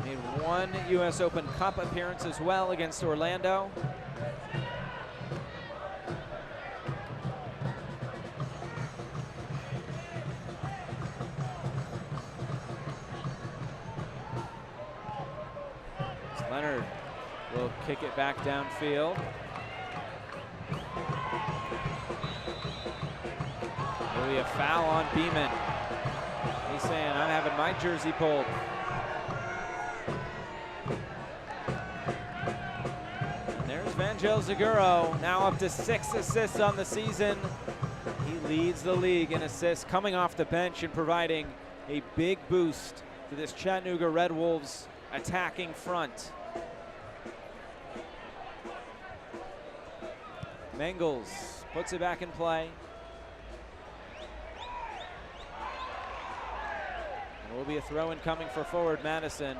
Made 1 US Open Cup appearance as well against Orlando. Leonard will kick it back downfield. There'll be a foul on Beeman. He's saying, I'm having my jersey pulled. And there's Vangel Zaguro, now up to 6 assists on the season. He leads the league in assists, coming off the bench and providing a big boost to this Chattanooga Red Wolves attacking front. Mangles puts it back in play. There will be a throw-in coming for Forward Madison.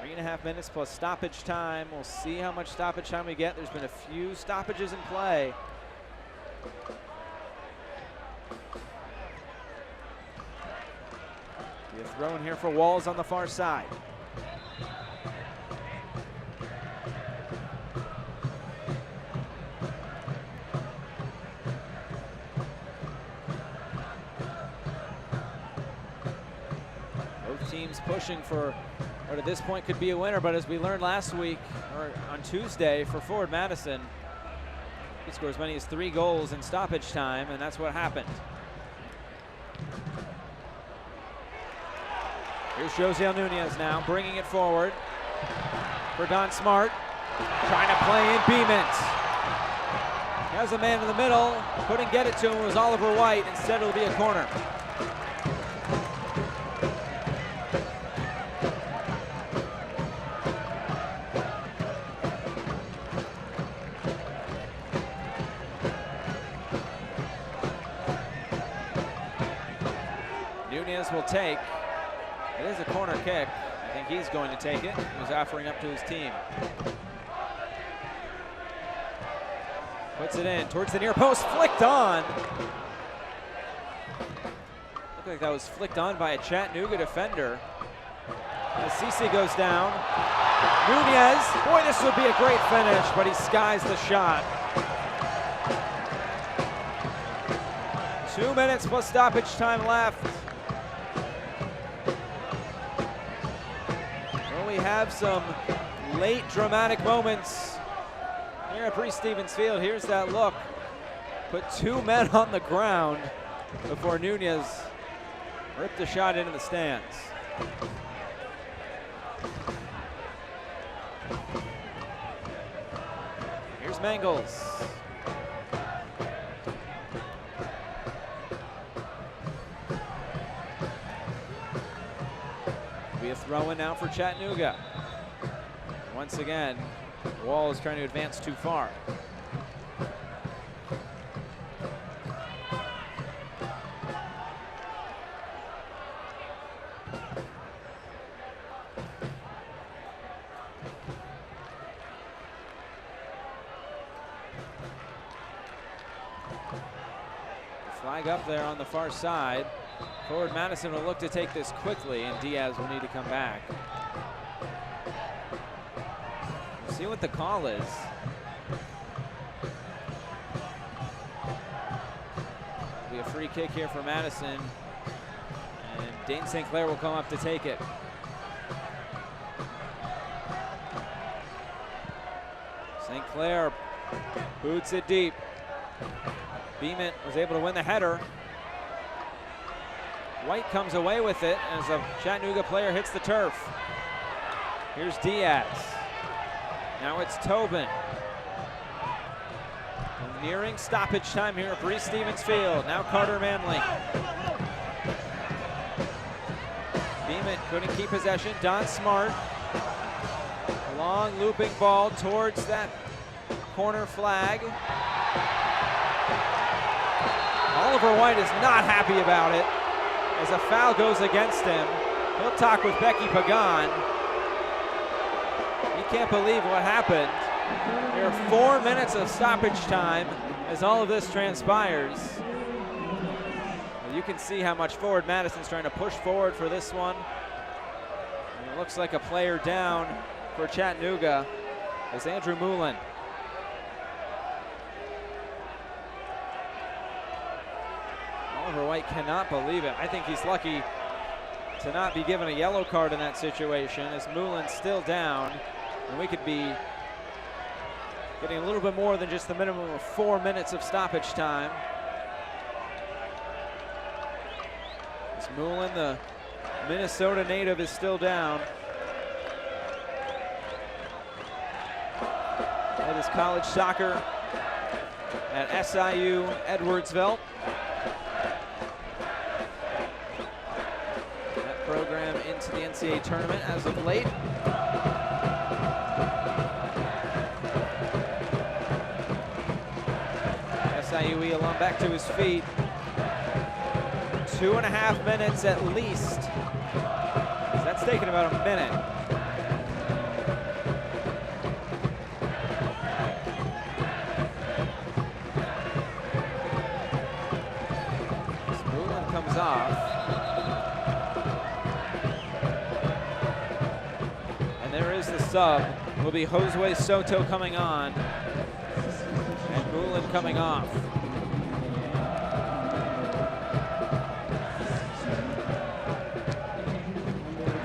Three and a half minutes plus stoppage time. We'll see how much stoppage time we get. There's been a few stoppages in play. Be a throw-in here for Walls on the far side. Teams pushing for what at this point could be a winner, but as we learned last week, or on Tuesday, for Forward Madison, he scored as many as 3 goals in stoppage time, and that's what happened. Here's Josiel Nunez now, bringing it forward for Don Smart, trying to play in Beeman. Has a man in the middle, couldn't get it to him, it was Oliver White. Instead it'll be a corner. Nunez will take. It is a corner kick. I think he's going to take it. He was offering up to his team. Puts it in towards the near post, flicked on. Looked like that was flicked on by a Chattanooga defender. As CC goes down. Nunez, boy, this would be a great finish, but he skies the shot. 2 minutes plus stoppage time left. Well, we have some late dramatic moments here at Breese Stevens Field. Here's that look. Put 2 men on the ground before Nunez ripped the shot into the stands. Here's Mangles. Be a throw-in now for Chattanooga. Once again, Wall is trying to advance too far. Flag up there on the far side. Forward Madison will look to take this quickly, and Diaz will need to come back. We'll see what the call is. It'll be a free kick here for Madison, and Dane St. Clair will come up to take it. St. Clair boots it deep. Beeman was able to win the header. White comes away with it as a Chattanooga player hits the turf. Here's Diaz. Now it's Tobin. Nearing stoppage time here at Breese Stevens Field. Now Carter Manley. Beeman couldn't keep possession. Don Smart. A long looping ball towards that corner flag. Oliver White is not happy about it as a foul goes against him. He'll talk with Becky Pagan. He can't believe what happened. There are 4 minutes of stoppage time as all of this transpires. You can see how much forward Madison's trying to push forward for this one. And it looks like a player down for Chattanooga is Andrew Moulin. Oliver White cannot believe it. I think he's lucky to not be given a yellow card in that situation as Moulin's still down, and we could be getting a little bit more than just the minimum of 4 minutes of stoppage time. As Moulin, the Minnesota native, is still down. That is college soccer at SIU Edwardsville. Program into the NCAA tournament as of late. SIUE alum back to his feet. 2.5 minutes at least. That's taken about a minute. Moulin comes off. There is the sub. Will be Josue Soto coming on and Moulin coming off.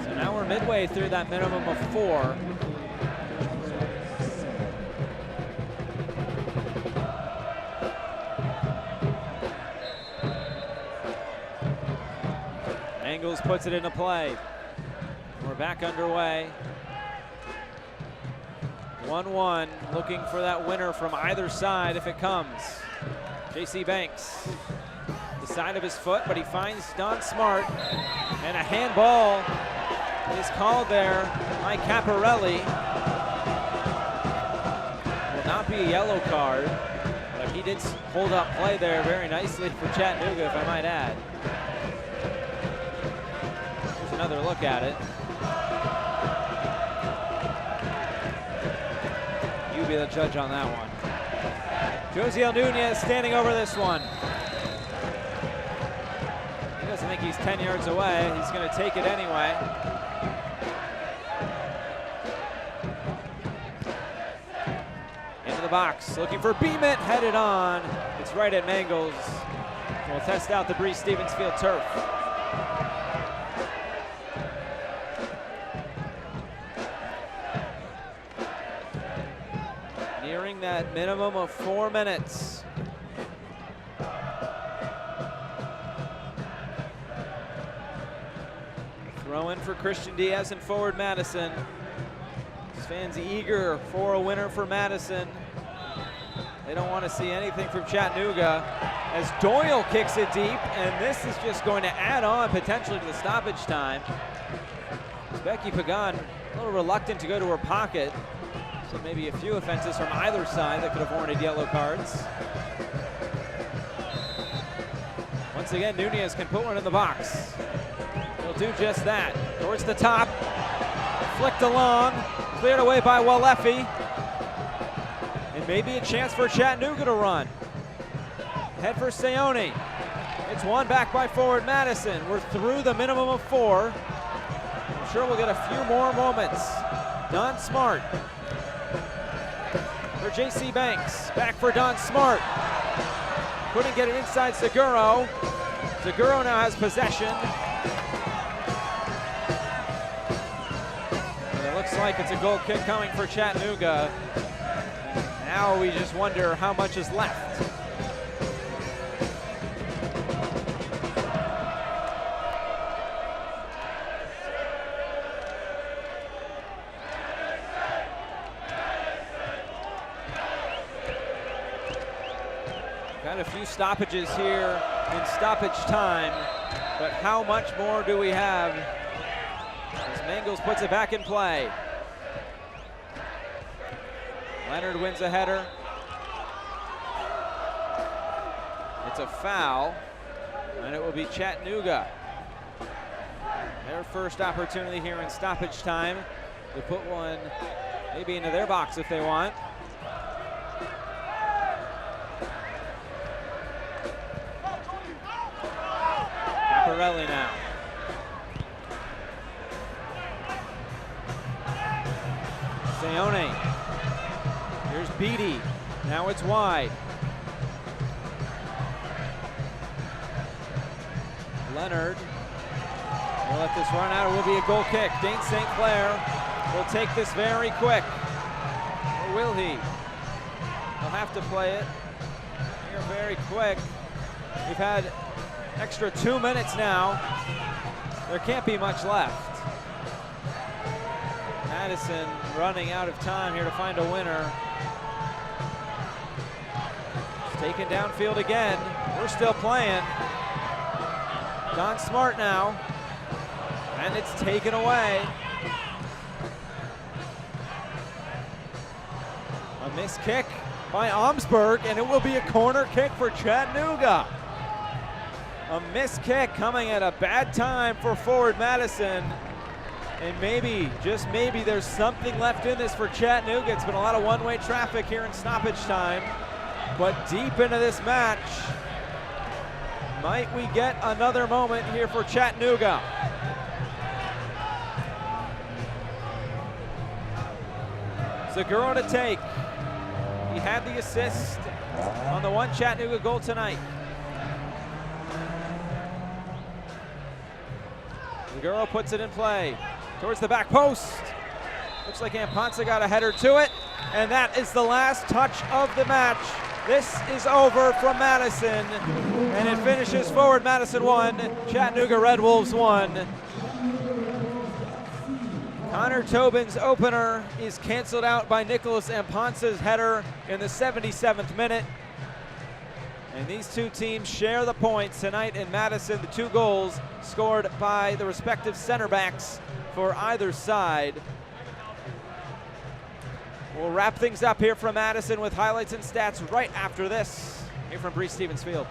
So now we're midway through that minimum of 4. Angles puts it into play. We're back underway. 1-1, looking for that winner from either side if it comes. J.C. Banks, the side of his foot, but he finds Don Smart, and a handball is called there by Caparelli. Will not be a yellow card, but he did hold up play there very nicely for Chattanooga, if I might add. another look at it. You be the judge on that one. Josiel Nunez standing over this one. He doesn't think he's 10 yards away. He's going to take it anyway. Into the box, looking for Beeman, headed on. It's right at Mangles. We'll test out the Breese Stevens Field turf. Nearing that minimum of 4 minutes. Throw in for Christian Diaz and forward Madison. Fans eager for a winner for Madison. They don't want to see anything from Chattanooga as Doyle kicks it deep, and this is just going to add on potentially to the stoppage time. Becky Pagan a little reluctant to go to her pocket, so maybe a few offenses from either side that could have warranted yellow cards. Once again, Nunez can put one in the box. He'll do just that. Towards the top, flicked along, cleared away by Walefi. And maybe a chance for Chattanooga to run. Head for Seone. It's one back by forward Madison. We're through the minimum of 4. I'm sure we'll get a few more moments. Don Smart for J.C. Banks. Back for Don Smart. Couldn't get it inside Seguro. Seguro now has possession. And it looks like it's a goal kick coming for Chattanooga. Now we just wonder how much is left. Got a few stoppages here in stoppage time, but how much more do we have as Mangles puts it back in play? Leonard wins a header. It's a foul, and it will be Chattanooga. Their first opportunity here in stoppage time to put one maybe into their box if they want. Caparelli now. Seone. Here's Beatty. Now it's wide. Leonard will let this run out. It will be a goal kick. Dane St. Clair will take this very quick. Or will he? He'll have to play it here very quick. We've had extra 2 minutes now. There can't be much left. Madison running out of time here to find a winner. Taken downfield again. We're still playing. Don Smart now. And it's taken away. A missed kick by Omsberg, and it will be a corner kick for Chattanooga. A missed kick coming at a bad time for forward Madison. And maybe, just maybe, there's something left in this for Chattanooga. It's been a lot of one-way traffic here in stoppage time. But deep into this match, might we get another moment here for Chattanooga? Seguro to take. He had the assist on the one Chattanooga goal tonight. Seguro puts it in play towards the back post. Looks like Amponsa got a header to it, and that is the last touch of the match. This is over from Madison, and it finishes forward Madison 1, Chattanooga Red Wolves 1. Connor Tobin's opener is canceled out by Nicholas Amponsa's header in the 77th minute. And these two teams share the points tonight in Madison. The 2 goals scored by the respective center backs for either side. We'll wrap things up here from Madison with highlights and stats right after this, here from Breese Stevens Field.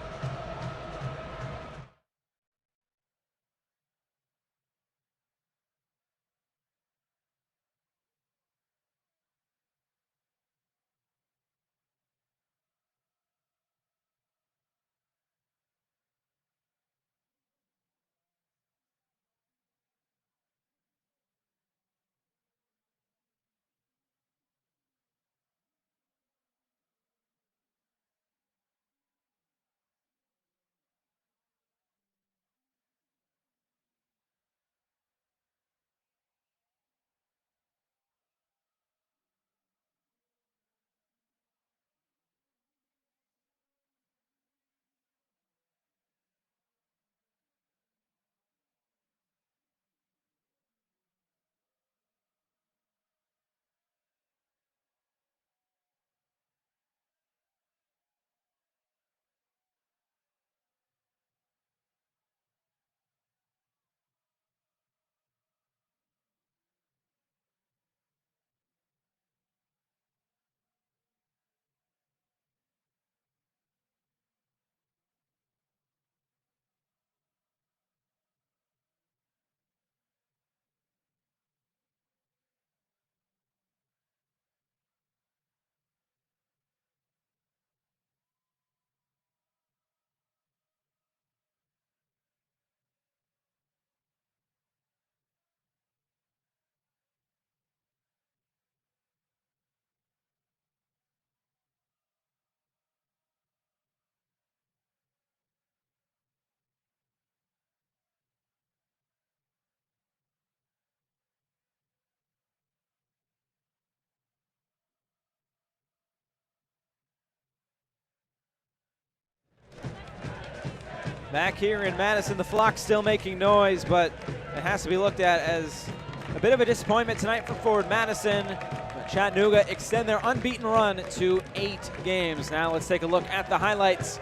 Back here in Madison, the flock still making noise, but it has to be looked at as a bit of a disappointment tonight for Forward Madison. But Chattanooga extend their unbeaten run to 8 games. Now let's take a look at the highlights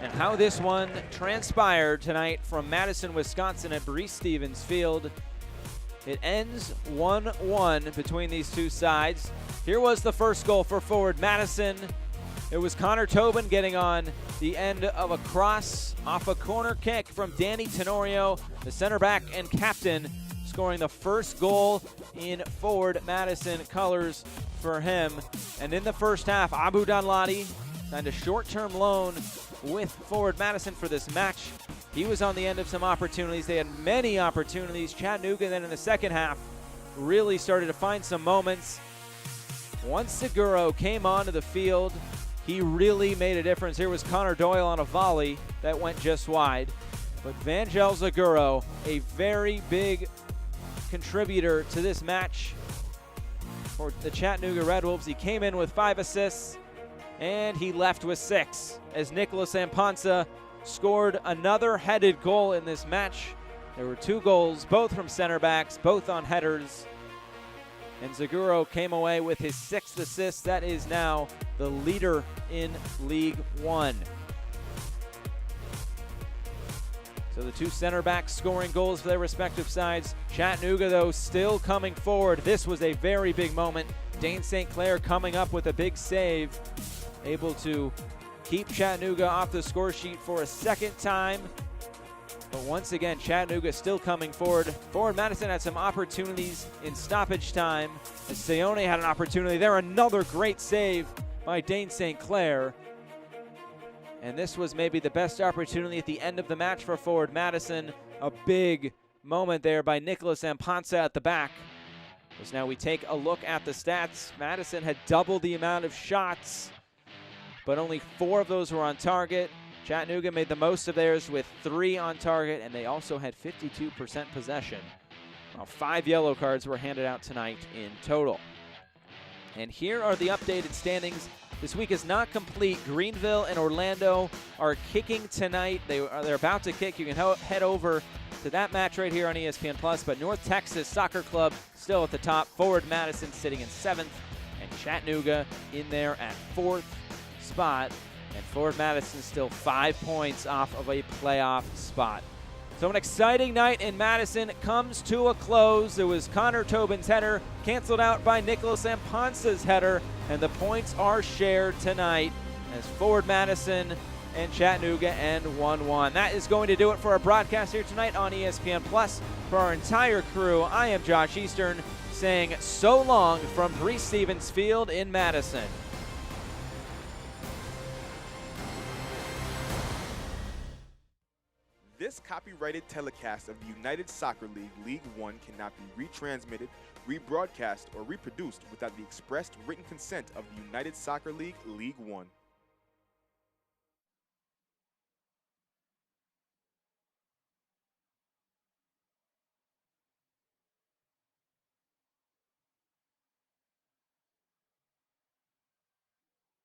and how this one transpired tonight from Madison, Wisconsin at Breese Stevens Field. It ends 1-1 between these two sides. Here was the first goal for Forward Madison. It was Connor Tobin getting on the end of a cross off a corner kick from Danny Tenorio, the center back and captain, scoring the first goal in Forward Madison colors for him. And in the first half, Abu Danladi signed a short-term loan with Forward Madison for this match. He was on the end of some opportunities. They had many opportunities. Chattanooga then in the second half really started to find some moments. Once Seguro came onto the field, he really made a difference. Here was Connor Doyle on a volley that went just wide. But Vangel Seguro, a very big contributor to this match for the Chattanooga Red Wolves. He came in with 5 assists, and he left with 6 as Nicholas Amponsa scored another headed goal in this match. There were 2 goals, both from center backs, both on headers. And Seguro came away with his 6th assist. That is now the leader in League One. So the 2 center backs scoring goals for their respective sides. Chattanooga, though, still coming forward. This was a very big moment. Dane St. Clair coming up with a big save, able to keep Chattanooga off the score sheet for a second time. But once again, Chattanooga still coming forward. Forward Madison had some opportunities in stoppage time, as Seone had an opportunity there. Another great save by Dane St. Clair. And this was maybe the best opportunity at the end of the match for Forward Madison. A big moment there by Nicholas Amponsa at the back. As now we take a look at the stats. Madison had doubled the amount of shots, but only 4 of those were on target. Chattanooga made the most of theirs with 3 on target, and they also had 52% possession. Well, 5 yellow cards were handed out tonight in total. And here are the updated standings. This week is not complete. Greenville and Orlando are kicking tonight. They're about to kick. You can head over to that match right here on ESPN+. But North Texas Soccer Club still at the top. Forward Madison sitting in 7th, and Chattanooga in there at 4th spot. And Forward Madison still 5 points off of a playoff spot. So an exciting night in Madison comes to a close. It was Connor Tobin's header canceled out by Nicholas Amponsa's header, and the points are shared tonight as Forward Madison and Chattanooga end 1-1. That is going to do it for our broadcast here tonight on ESPN+. For our entire crew, I am Josh Eastern saying so long from Breese Stevens Field in Madison. This copyrighted telecast of the United Soccer League League One cannot be retransmitted, rebroadcast, or reproduced without the expressed written consent of the United Soccer League League One.